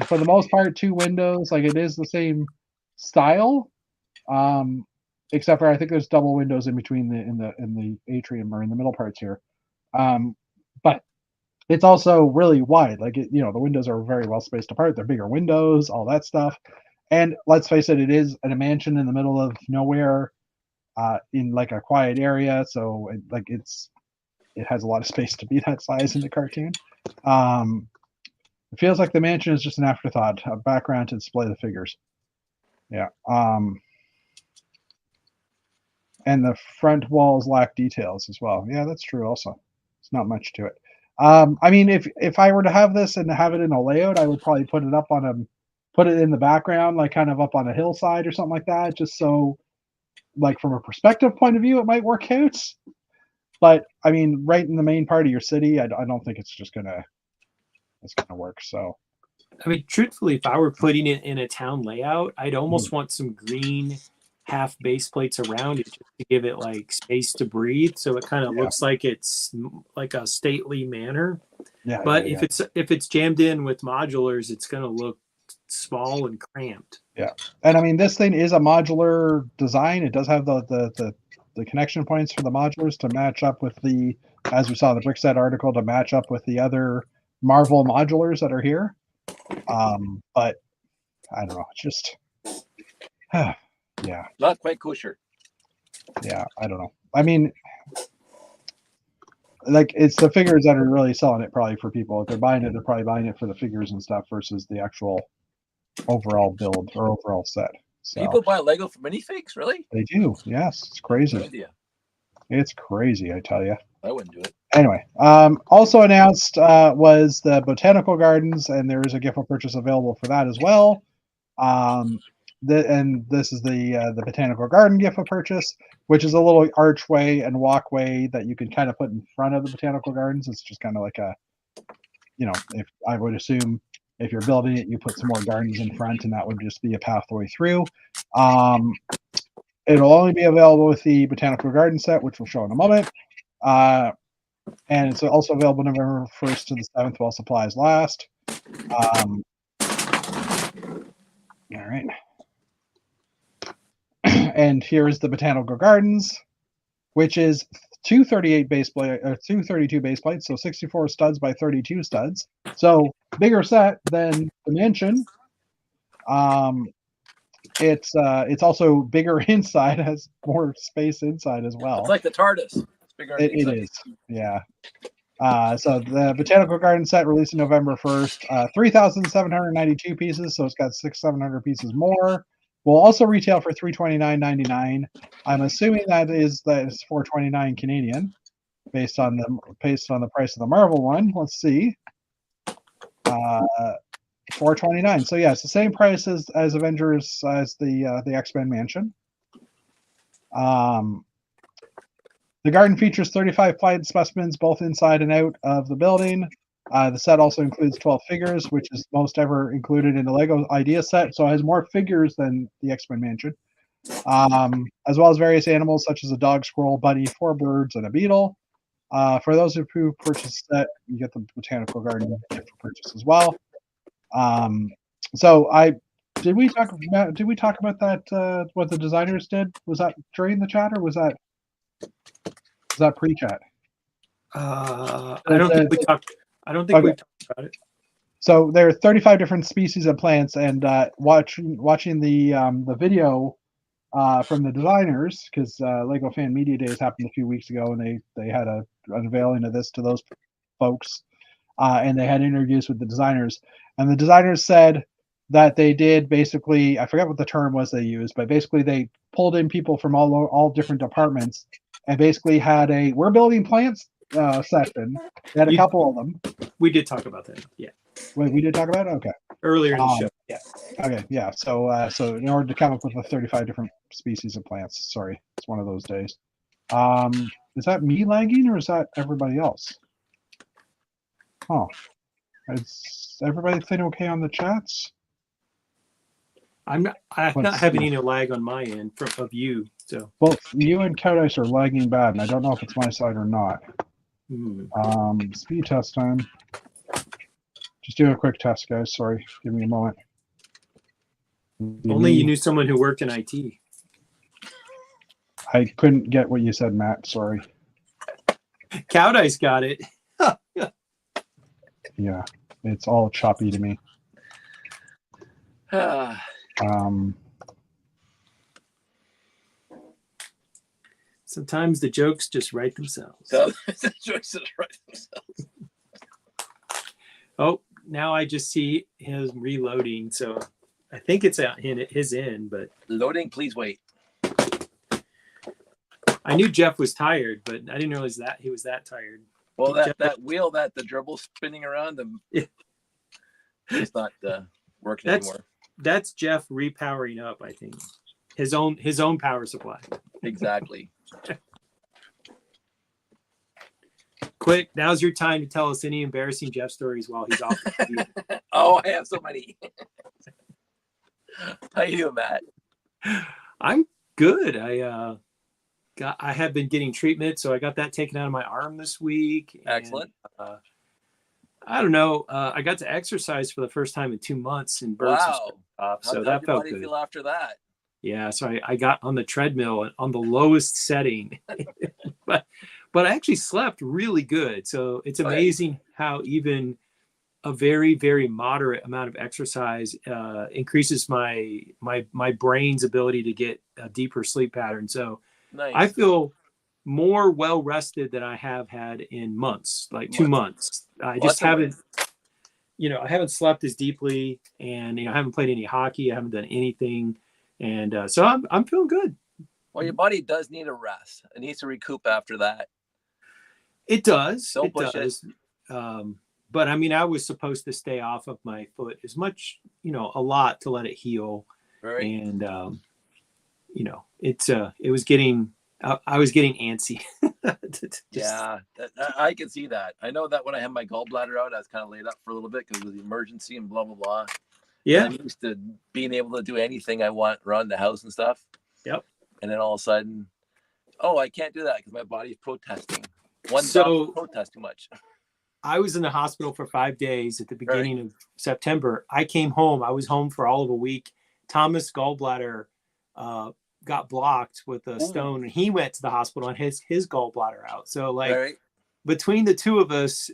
for the most part, 2 windows. Like, it is the same style, except for I think there's double windows in between in the atrium or in the middle parts here. But it's also really wide. Like, the windows are very well spaced apart. They're bigger windows, all that stuff. And let's face it, it is a mansion in the middle of nowhere, in like a quiet area. So it has a lot of space to be that size in the cartoon. It feels like the mansion is just an afterthought, a background to display the figures. Yeah. And the front walls lack details as well. Yeah, that's true also. It's not much to it. I mean, if I were to have this and have it in a layout, I would probably put it in the background, like kind of up on a hillside or something like that, just so, like, from a perspective point of view, it might work out. But I mean, right in the main part of your city, I don't think it's gonna work. So, I mean, truthfully, if I were putting it in a town layout, I'd almost want some green half base plates around it just to give it like space to breathe, so it kind of looks like it's like a stately manor. yeah. But if it's jammed in with modulars, it's going to look small and cramped. Yeah, and I mean, this thing is a modular design. It does have the connection points for the modulars to match up with as we saw in the Brickset article, to match up with the other Marvel modulars that are here. But I don't know, just yeah, Not quite kosher. yeah, I don't know. I mean, like, it's the figures that are really selling it probably for people. If they're buying it, they're probably buying it for the figures and stuff versus the actual overall build or overall set. So People buy Lego for minifigs, really? they do. Yes, it's No crazy. idea. It's crazy, I tell you. I wouldn't do it. Anyway, also announced was the Botanical Gardens, and there is a gift of purchase available for that as well. And this is the Botanical Garden gift of purchase, which is a little archway and walkway that you can kind of put in front of the Botanical Gardens. It's just kind of like if I would assume if you're building it, you put some more gardens in front, and that would just be a pathway through. It'll only be available with the Botanical Garden set, which we'll show in a moment. And it's also available November 1st to the 7th while supplies last. All right. And here is the Botanical Gardens, which is 232 base plates, so 64 studs by 32 studs. So bigger set than the mansion. It's also bigger inside, has more space inside as well. It's like the TARDIS. It's bigger. It is, yeah. So the Botanical Garden set released in November 1st, 3,792 pieces, so it's got 700 pieces more. Will also retail for $329.99. I'm assuming that is $429 Canadian, based on the price of the Marvel one. Let's see, $429. So yeah, it's the same price as Avengers, as the X-Men Mansion. The garden features 35 planted specimens, both inside and out of the building. The set also includes 12 figures, which is most ever included in the Lego Idea set, so it has more figures than the X-Men Mansion, as well as various animals such as a dog, squirrel, bunny, 4 birds, and a beetle. For those who purchase the set, you get the Botanical Garden gift for purchase as well. Did we talk about that? What the designers did? Was that during the chat, or was that pre-chat? I don't think we talked. I don't think Okay. we've talked about it. So there are 35 different species of plants, and watching the video from the designers, because Lego Fan Media Days happened a few weeks ago, and they had an unveiling of this to those folks, and they had interviews with the designers, and the designers said that they did basically, I forget what the term was they used, but basically they pulled in people from all different departments, and basically had a "we're building plants" session. They had a couple of them. We did talk about that. Yeah. Wait, we did talk about it? Okay. Earlier in the show. Yeah. Okay, yeah. So in order to come up with the 35 different species of plants, sorry, it's one of those days. Is that me lagging or is that everybody else? Oh, is everybody saying okay on the chats? I'm not Let's having see. any lag on my end of you. So Well, you and Codice are lagging bad, and I don't know if it's my side or not. Speed test time. Just doing a quick test, guys. Sorry, give me a moment. only you knew someone who worked in IT. I couldn't get what you said, Matt. Sorry. Cowdice got it. Yeah, it's all choppy to me. Sometimes the jokes just write themselves. The choices write themselves. Oh, now I just see him reloading. So I think it's at his end, but Loading, please wait. I knew Jeff was tired, but I didn't realize that he was that tired. Well, that wheel that the dribble's spinning around, it's not working anymore. That's Jeff repowering up, I think. His own power supply. Exactly. Quick, now's your time to tell us any embarrassing Jeff stories while he's off. Oh, I have so many. How you doing, Matt? I'm good. I have been getting treatment, so I got that taken out of my arm this week. Excellent. And, I don't know. I got to exercise for the first time in 2 months, and birds Wow. off, so How that did your felt body good. feel after that? Yeah, so I got on the treadmill on the lowest setting, but I actually slept really good. So it's amazing how even a very, very moderate amount of exercise increases my brain's ability to get a deeper sleep pattern. So Nice. I feel more well rested than I have had in months, like 2 months. I just haven't, I haven't slept as deeply, and I haven't played any hockey. I haven't done anything. And so I'm feeling good. Well, your body does need a rest. It needs to recoup after that. It does. Don't push it. But I mean, I was supposed to stay off of my foot as much, a lot to let it heal. Right. And, it was getting, I was getting antsy. Yeah, I can see that. I know that when I had my gallbladder out, I was kind of laid up for a little bit because of the emergency and blah, blah, blah. Yeah. I'm used to being able to do anything I want around the house and stuff. Yep. And then all of a sudden, I can't do that because my body's protesting. One dog protests too much. I was in the hospital for 5 days at the beginning of September. I came home. I was home for all of a week. Thomas' gallbladder got blocked with a stone, and he went to the hospital and his gallbladder out. So between the two of us,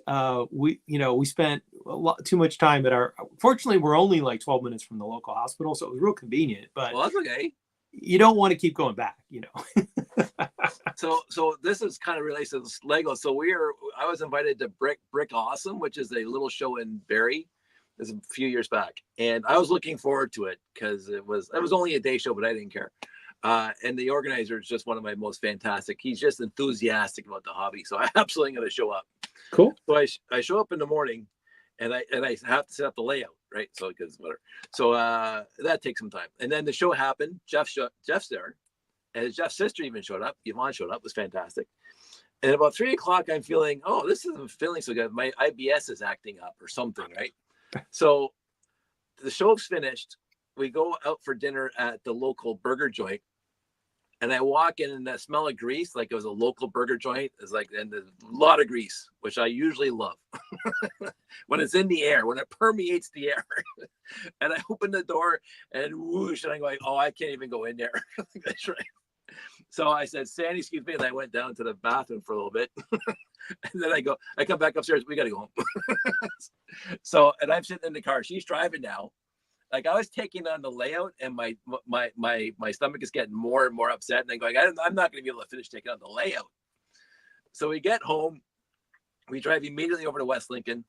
we spent a lot too much time at fortunately, we're only like 12 minutes from the local hospital. So it was real convenient, but that's okay. You don't want to keep going back, So this is kind of related to Lego. So I was invited to Brick Awesome, which is a little show in Barrie. This is a few years back, and I was looking forward to it because it was only a day show, but I didn't care. And the organizer is just one of my most fantastic. He's just enthusiastic about the hobby, so I'm absolutely going to show up. Cool. So I show up in the morning, and I have to set up the layout, right? So because whatever. So that takes some time, and then the show happened. Jeff's there. And Jeff's sister even showed up. Yvonne showed up. It was fantastic. And at about 3 o'clock, I'm feeling, this isn't feeling so good. My IBS is acting up or something, right? So the show's finished. We go out for dinner at the local burger joint. And I walk in and the smell of grease, like it was a local burger joint, and there's a lot of grease, which I usually love. When it's in the air, when it permeates the air. And I open the door and whoosh, and I'm going, I can't even go in there. That's right. So I said, Sandy, excuse me. And I went down to the bathroom for a little bit. And then I come back upstairs. We got to go home. So, and I'm sitting in the car. She's driving now. Like I was taking on the layout, and my stomach is getting more and more upset. And I'm going, I'm not going to be able to finish taking on the layout. So we get home. We drive immediately over to West Lincoln.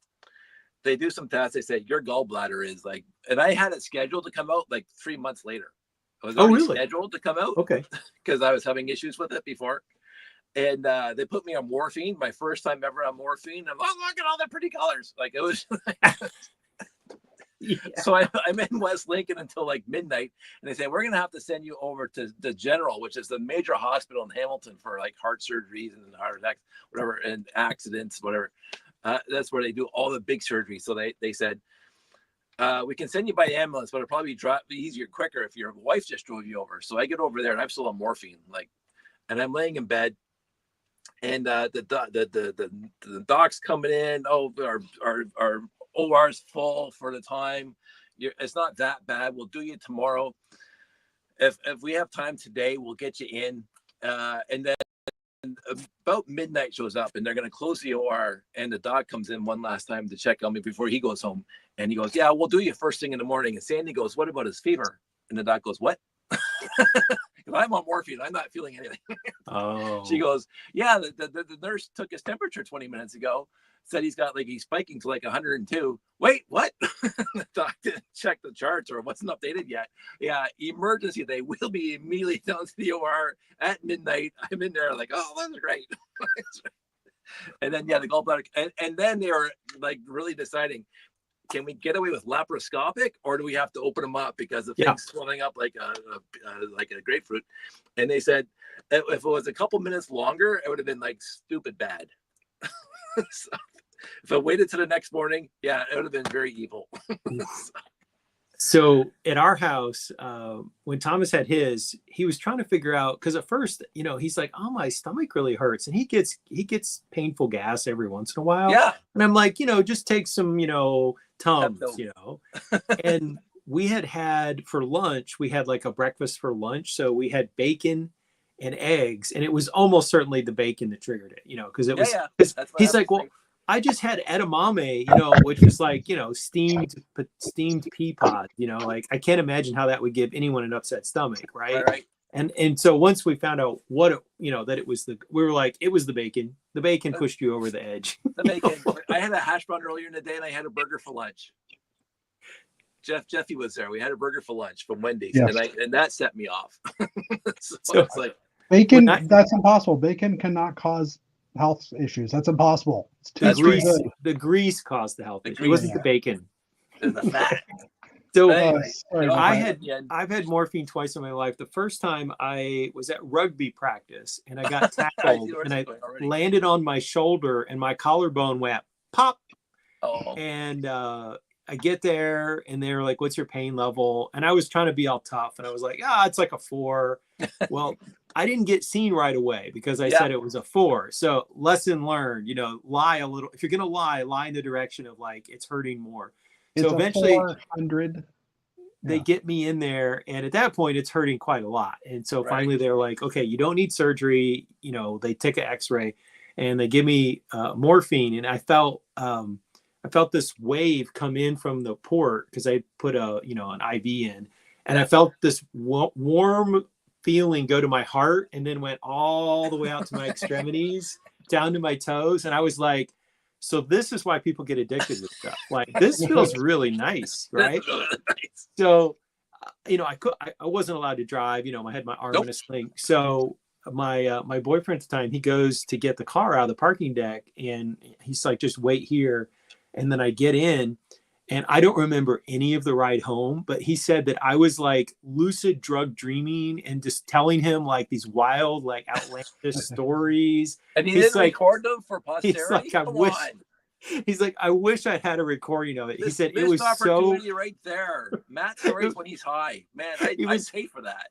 They do some tests. They say your gallbladder is like, and I had it scheduled to come out like 3 months later. I was already scheduled to come out. Okay. Because I was having issues with it before. And they put me on morphine, my first time ever on morphine. I'm like, oh, look at all the pretty colors. Like it was. Yeah. So I'm in West Lincoln until like midnight. And they say, we're going to have to send you over to the General, which is the major hospital in Hamilton for like heart surgeries and heart attacks, whatever, and accidents, whatever. That's where they do all the big surgery. So they said, we can send you by ambulance, but it'll probably be easier, quicker if your wife just drove you over. So I get over there and I'm still on morphine, like, and I'm laying in bed. And the doc's coming in. Oh, our OR's full for the time. It's not that bad. We'll do you tomorrow. If we have time today, we'll get you in. And then about midnight shows up, and they're going to close the OR. And the doc comes in one last time to check on me before he goes home. And he goes, yeah, we'll do you first thing in the morning. And Sandy goes, what about his fever? And the doc goes, what? I'm on morphine. I'm not feeling anything. Oh. She goes, yeah, the nurse took his temperature 20 minutes ago, said he's spiking to like 102. Wait, what? The doctor checked the charts or wasn't updated yet. Yeah, emergency. They will be immediately down to the OR at midnight. I'm in there like, oh, that's great. And then, yeah, the gallbladder. And then they were like really deciding, can we get away with laparoscopic, or do we have to open them up because the thing's swelling up like a grapefruit? And they said if it was a couple minutes longer, it would have been like stupid bad. So, if I waited to the next morning, yeah, it would have been very evil. So at our house, when Thomas had his, he was trying to figure out, because at first, he's like, oh, my stomach really hurts. And he gets painful gas every once in a while. Yeah. And I'm like, just take some, Tums, And we had for lunch, we had like a breakfast for lunch. So we had bacon and eggs, and it was almost certainly the bacon that triggered it, because it was, he's like, well, I just had edamame, which is like, steamed pea pod, like I can't imagine how that would give anyone an upset stomach. Right. And so once we found out what, that it was we were like, it was the bacon. The bacon pushed you over the edge. The bacon. I had a hash brown earlier in the day, and I had a burger for lunch. Jeffy was there. We had a burger for lunch from Wendy's, and that set me off. So it's like bacon. That's impossible. Bacon cannot cause health issues. That's impossible. It's too grease. The grease caused the health issue. It wasn't the bacon. The fat. So anyway, I've had morphine twice in my life. The first time I was at rugby practice, and I got tackled, and I landed on my shoulder, and my collarbone went pop. Oh. And I get there, and they're like, what's your pain level? And I was trying to be all tough, and I was like, it's like a 4. Well, I didn't get seen right away because I said it was a 4. So lesson learned, lie a little. If you're going to lie in the direction of like, it's hurting more. It's so eventually 400. They get me in there, and at that point it's hurting quite a lot. And so finally they're like, okay, you don't need surgery. They take an x-ray, and they give me morphine. And I felt this wave come in from the port because I put an IV in, and I felt this warm feeling go to my heart and then went all the way out to my extremities down to my toes. And I was like, so this is why people get addicted to stuff. Like, this feels really nice, right? So, I wasn't allowed to drive. I had my arm in a sling. So my boyfriend at the time, he goes to get the car out of the parking deck, and he's like, just wait here. And then I get in, and I don't remember any of the ride home, but he said that I was like lucid drug dreaming and just telling him like these wild, like outlandish stories. And he didn't record them for posterity? He's like, I wish I had a recording of it. He said it was opportunity right there. Matt stories when he's high. Man, I'd pay for that.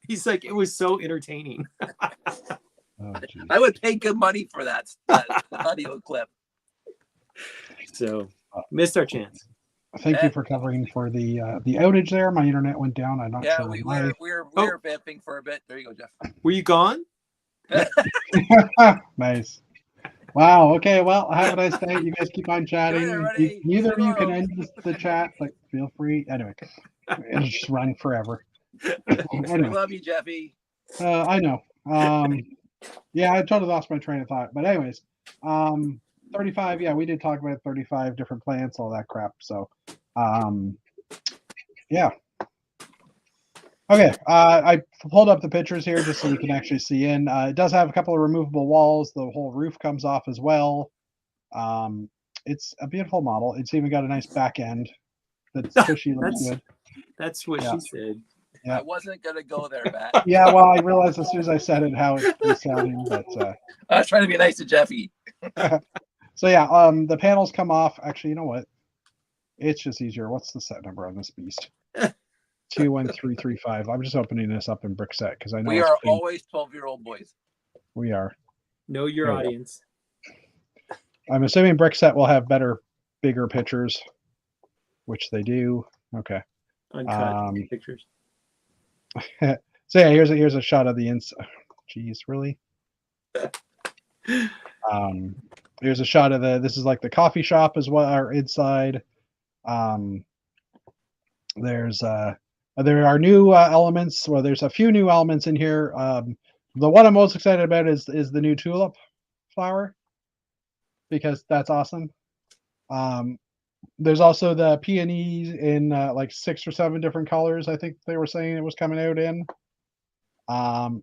He's like, it was so entertaining. I would pay good money for that audio clip. So missed our chance. Thank you for covering for the outage there. My internet went down. I'm not Yeah, sure why. we were vamping for a bit. There you go, Jeff. Were you gone? Nice. Wow. Okay. Well, have a nice day. You guys keep on chatting. everybody. Neither of you Hello. can end the chat, but feel free. Anyway, it'll just run forever. We Anyway, love you, Jeffy. I know. Yeah, I totally lost my train of thought. But anyways, 35. Yeah, we did talk about 35 different plants, all that crap. So, yeah. Okay, I pulled up the pictures here just so we can actually see in. It does have a couple of removable walls. The whole roof comes off as well. It's a beautiful model. It's even got a nice back end. That's cushy, looks good. That's what she said. Yeah. I wasn't gonna go there, Matt. Yeah, well, I realized as soon as I said it how it was sounding, but I was trying to be nice to Jeffy. so yeah, the panels come off. Actually, you know what? It's just easier. What's the set number on this beast? 21335. I'm just opening this up in Brickset because I know We are always 12-year-old boys. we are. Know your There we go. audience. I'm assuming Brickset will have bigger pictures, which they do. Okay. Uncut pictures. So yeah, here's a shot of the inside. Jeez, really? Here's a shot of this is like the coffee shop as well, or inside. There are new elements. Well, there's a few new elements in here. The one I'm most excited about is the new tulip flower, because that's awesome. There's also the peonies in like 6 or 7 different colors. I think they were saying it was coming out in.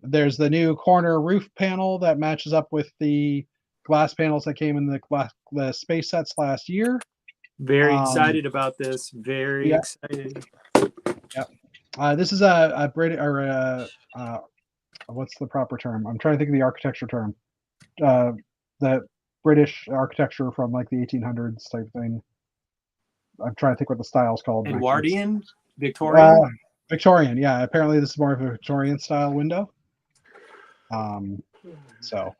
There's the new corner roof panel that matches up with the glass panels that came in the space sets last year. Very excited about this. Very excited. Yep. This is a British or what's the proper term? I'm trying to think of the architecture term. The British architecture from like the 1800s type thing. I'm trying to think what the style's called. Edwardian, Victorian. Victorian, yeah. Apparently, this is more of a Victorian style window. So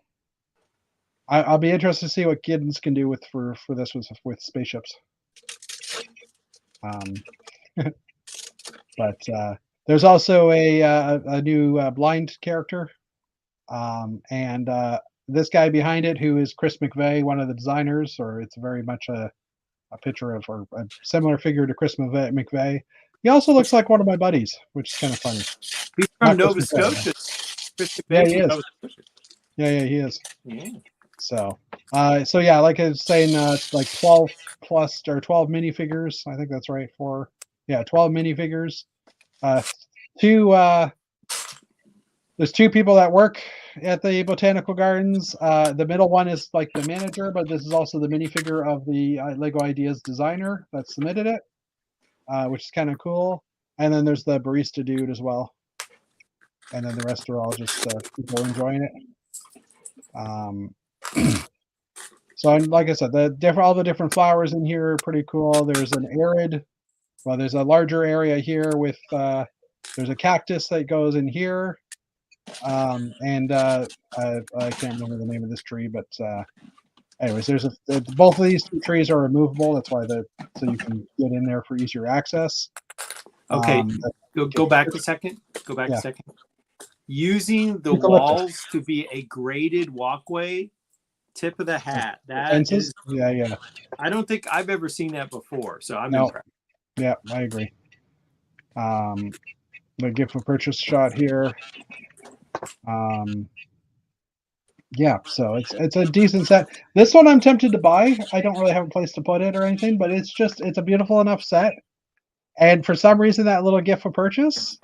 I'll be interested to see what Giddens can do for this with spaceships. But there's also a new blind character, and this guy behind it, who is Chris McVeigh, one of the designers, or it's very much a picture of, or a similar figure to Chris McVeigh. He also looks like one of my buddies, which is kind of funny. He's from Not Nova Chris McVeigh, Scotia. Yeah, he is. Yeah, he is. Yeah. So yeah, like I was saying, like 12 plus or 12 minifigures. I think that's right. 12 minifigures. There's 2 people that work at the Botanical Gardens. The middle one is like the manager, but this is also the minifigure of the Lego Ideas designer that submitted it, which is kind of cool. And then there's the barista dude as well. And then the rest are all just people enjoying it. So like I said, all the different flowers in here are pretty cool. There's there's a larger area here with there's a cactus that goes in here, and I can't remember the name of this tree, but anyways, both of these 2 trees are removable. That's why so you can get in there for easier access. Okay, go back a second. Go back a second. Using the walls to be a graded walkway, tip of the hat. That is, yeah. I don't think I've ever seen that before, so I'm impressed. Yeah, I agree. The gift for purchase shot here. Yeah, so it's a decent set. This one I'm tempted to buy. I don't really have a place to put it or anything, but it's a beautiful enough set. And for some reason, that little gift for purchase,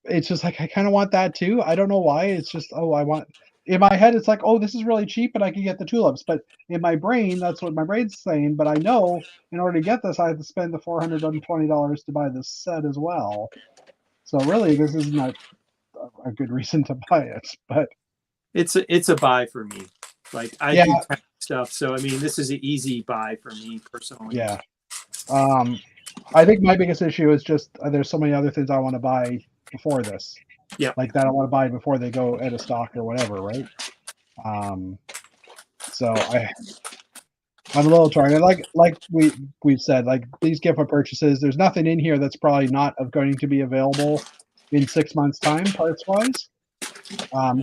it's just like I kind of want that too. I don't know why. It's just I want. In my head, it's like, oh, this is really cheap, and I can get the tulips. But in my brain, that's what my brain's saying. But I know in order to get this, I have to spend the $420 to buy this set as well. So really, this is not a good reason to buy it. But it's a buy for me. Like I do tech stuff, so I mean, this is an easy buy for me personally. Yeah. I think my biggest issue is just there's so many other things I want to buy before this. Yeah. Like that I want to buy before they go out of stock or whatever, right? So I'm a little torn. And like we've said, like these gift purchases, there's nothing in here that's probably not going to be available in 6 months' time, parts wise.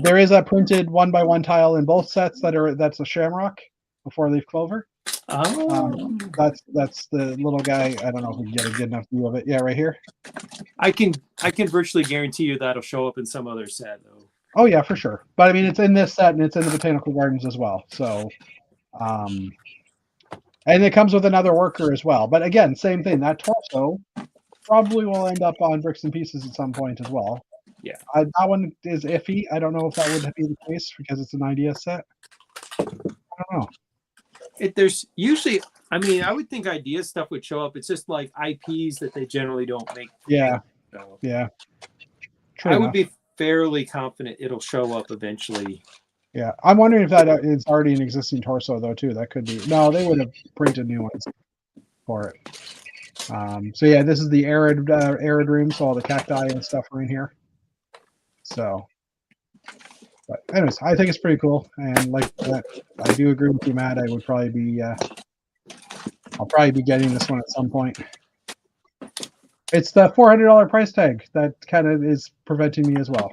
There is a printed 1x1 tile in both sets that's a Shamrock, a 4-leaf clover. Oh, That's the little guy. I don't know if we can get a good enough view of it. Yeah, right here. I can virtually guarantee you that'll show up in some other set though. Oh yeah, for sure. But I mean, it's in this set and it's in the Botanical Gardens as well. So, and it comes with another worker as well. But again, same thing. That torso probably will end up on Bricks and Pieces at some point as well. Yeah. That one is iffy. I don't know if that would be the case because it's an idea set. I don't know. There's usually, I mean, I would think idea stuff would show up. It's just like IPs that they generally don't make. Yeah. So Yeah. I would be fairly confident it'll show up eventually. Yeah, I'm wondering if that is already an existing torso though too. That could be. No, they would have printed new ones for it. So yeah, this is the arid room, so all the cacti and stuff are in here. So, but anyways, I think it's pretty cool, and like I do agree with you, Matt. I would probably be, I'll probably be getting this one at some point. It's the $400 price tag that kind of is preventing me as well.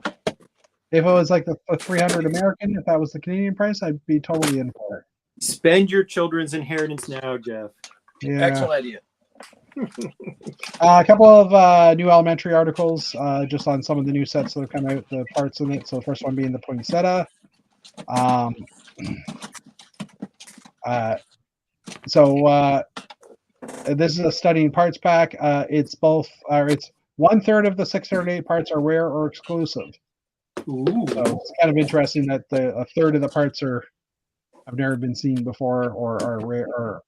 If it was like the 300 American, if that was the Canadian price, I'd be totally in for it. Spend your children's inheritance now, Jeff. Yeah. Excellent idea. A couple of new elementary articles just on some of the new sets that have come out, the parts in it. So the first one being the poinsettia. This is a studying parts pack. It's 1/3 of the 608 parts are rare or exclusive. Ooh. So it's kind of interesting that a third of the parts have never been seen before or are rare.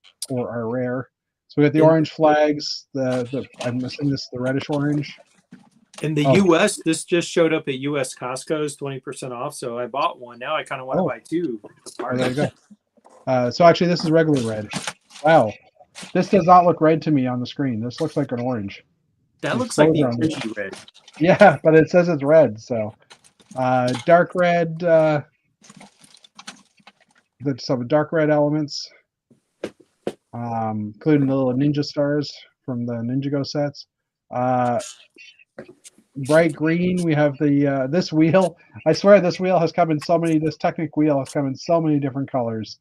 So we got the orange flags. I'm missing this, the reddish orange. In the U.S., this just showed up at U.S. Costco's 20% off. So I bought one. Now I kind of want to buy two. Oh, there you go. So actually, this is regular red. Wow, this does not look red to me on the screen. This looks like an orange. That looks like the original red. Yeah, but it says it's red. So dark red. Some dark red elements. Including the little ninja stars from the Ninjago sets. Bright green, we have the this wheel. I swear this wheel has come in so many. This Technic wheel has come in so many different colors.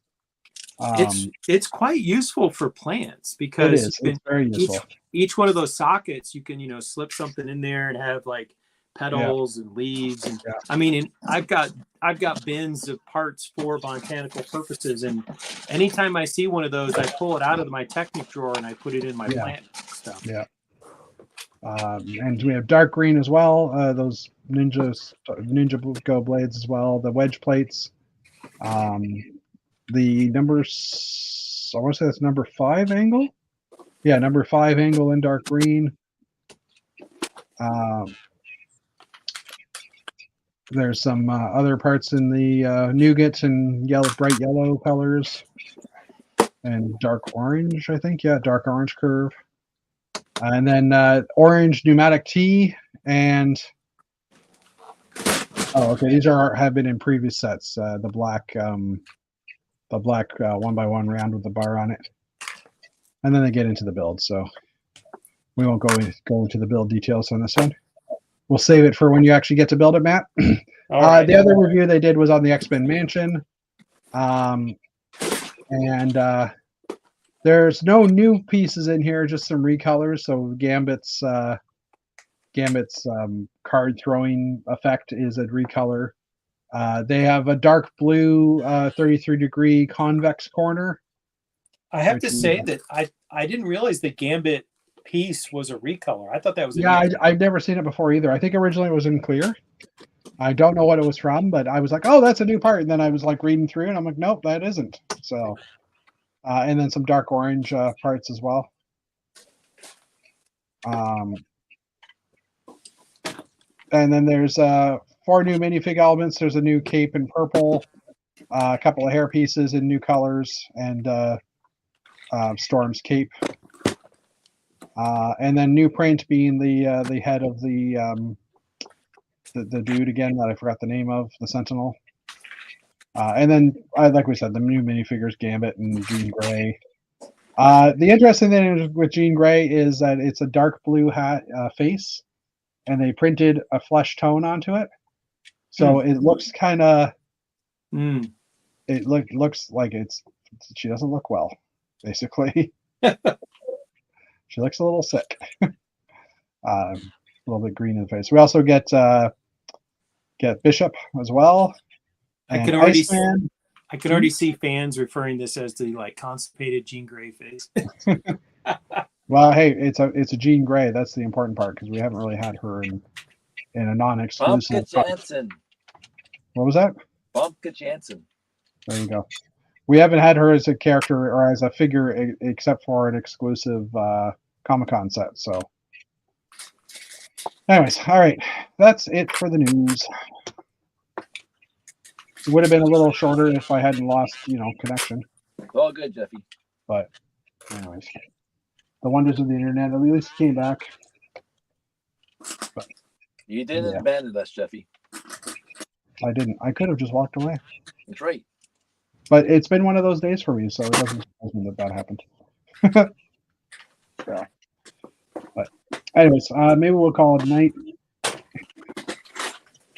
It's quite useful for plants because it's very useful. Each one of those sockets, you can slip something in there and have like petals and leaves, and I mean, I've got bins of parts for botanical purposes, and anytime I see one of those, I pull it out of my Technic drawer and I put it in my plant stuff. Yeah. And we have dark green as well. Those Ninja Go blades as well. The wedge plates. The numbers. I want to say that's number 5 angle. Yeah, number 5 angle in dark green. There's some other parts in the nougat and bright yellow colors, and dark orange. I think, yeah, dark orange curve, and then orange pneumatic T and these have been in previous sets. The black 1x1 round with the bar on it, and then they get into the build. So we won't go into the build details on this one. We'll save it for when you actually get to build it, Matt. Right. The other review they did was on the X-Men Mansion. And there's no new pieces in here, just some recolors. So Gambit's card throwing effect is a recolor. They have a dark blue 33-degree convex corner. I have to say that I didn't realize the Gambit piece was a recolor. I thought that was I've never seen it before either. I think originally it was in clear. I don't know what it was from, but I was like, oh, that's a new part. And then I was like reading through and I'm like, nope, that isn't. So and then some dark orange parts as well. And then there's 4 new minifig elements. There's a new cape in purple, a couple of hair pieces in new colors, and Storm's cape. And then new print being the head of the dude again that I forgot the name of, the Sentinel. And then, like we said, the new minifigures, Gambit and Jean Grey. The interesting thing with Jean Grey is that it's a dark blue hat face, and they printed a flesh tone onto it, so it looks kind of. It looks like she doesn't look well, basically. She looks a little sick. A little bit green in the face. We also get Bishop as well. I can already see fans referring this as the like constipated Jean Grey face. Well, hey, it's a Jean Grey. That's the important part because we haven't really had her in a non-exclusive. Bumka Jansen. What was that? Bumka Jansen. There you go. We haven't had her as a character or as a figure except for an exclusive Comic-Con set. So, anyways, all right, that's it for the news. It would have been a little shorter if I hadn't lost, connection. All good, Jeffy. But, anyways, the wonders of the internet. At least came back. But, you didn't abandon us, Jeffy. I didn't. I could have just walked away. That's right. But it's been one of those days for me, so it doesn't surprise me that happened. So, but, anyways, maybe we'll call it a night.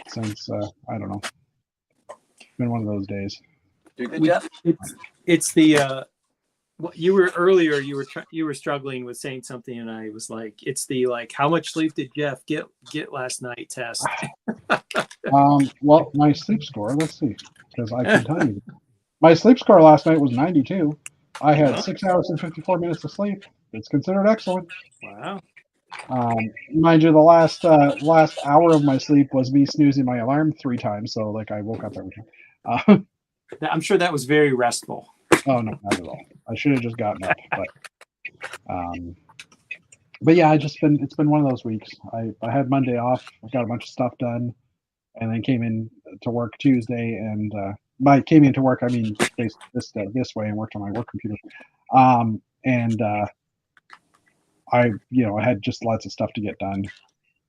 Since I don't know, it's been one of those days. You're good, Jeff. It's the you were earlier. You were struggling with saying something, and I was like, it's the how much sleep did Jeff get last night test. Well, my sleep score. Let's see, because I can tell you, my sleep score last night was 92. I had 6 hours and 54 minutes of sleep. It's considered excellent. Wow. Mind you, the last hour of my sleep was me snoozing my alarm 3 times, so I woke up every time. I'm sure that was very restful. Oh no, not at all. I should have just gotten up, but yeah, it's been one of those weeks. I had Monday off. I got a bunch of stuff done, and then came in to work Tuesday. And by came into work, I mean this way and worked on my work computer. And I had just lots of stuff to get done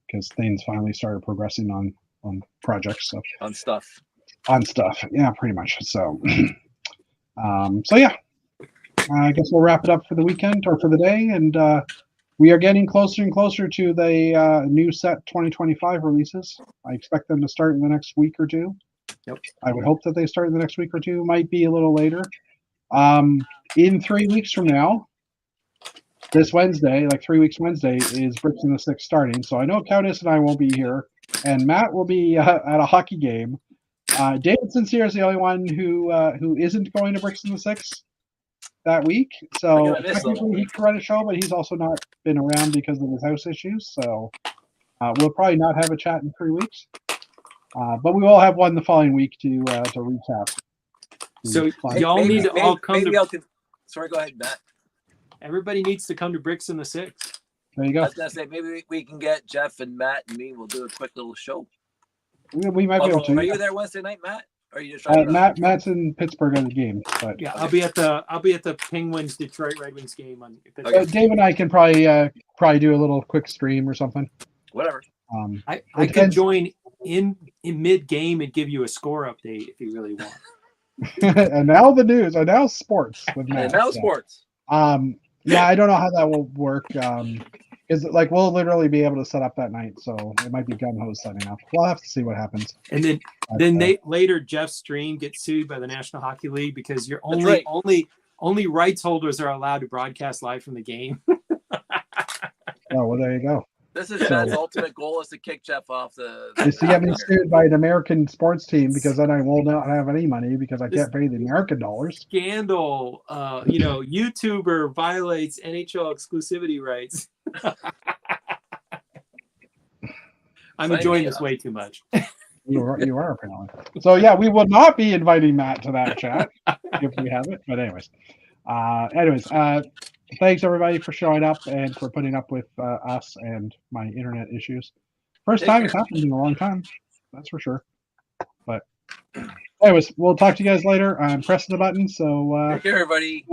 because things finally started progressing on projects. So on stuff, yeah, pretty much. So, so yeah, I guess we'll wrap it up for the weekend or for the day, and we are getting closer and closer to the new set 2025 releases. I expect them to start in the next week or two. Yep. I would hope that they start in the next week or two. Might be a little later. In 3 weeks from now, this Wednesday, 3 weeks Wednesday, is Bricks in the Six starting. So I know Countess and I won't be here, and Matt will be at a hockey game. David Sincere is the only one who isn't going to Bricks in the Six that week. So technically he can run a show, but he's also not been around because of his house issues. So we'll probably not have a chat in 3 weeks. But we will have one the following week to recap. So y'all need to all come to. Sorry, go ahead, Matt. Everybody needs to come to Bricks in the Six. There you go. I was gonna say maybe we can get Jeff and Matt and me. We'll do a quick little show. We might be able to. Are you there Wednesday night, Matt? Or are you just Matt's in Pittsburgh at the game. But yeah, I'll be at the Penguins Detroit Red Wings game on. Dave and I can probably do a little quick stream or something. Whatever. I can join in mid game and give you a score update if you really want. And now the news. And now sports with Matt. And now sports. Yeah, I don't know how that will work. Because we'll literally be able to set up that night, so it might be gun ho setting up. We'll have to see what happens. And then later Jeff's stream gets sued by the National Hockey League because you're only rights holders are allowed to broadcast live from the game. Oh well, there you go. This is Matt's ultimate goal is to kick Jeff off is to get me sued by an American sports team because then I will not have any money because I can't pay the American dollars. Scandal. YouTuber violates NHL exclusivity rights. I'm enjoying this way too much. You are apparently. So yeah, we will not be inviting Matt to that chat if we have it. But anyways, thanks everybody for showing up and for putting up with us and my internet issues. First time it's happened in a long time, that's for sure. But anyways, we'll talk to you guys later. I'm pressing the button, so take care, everybody.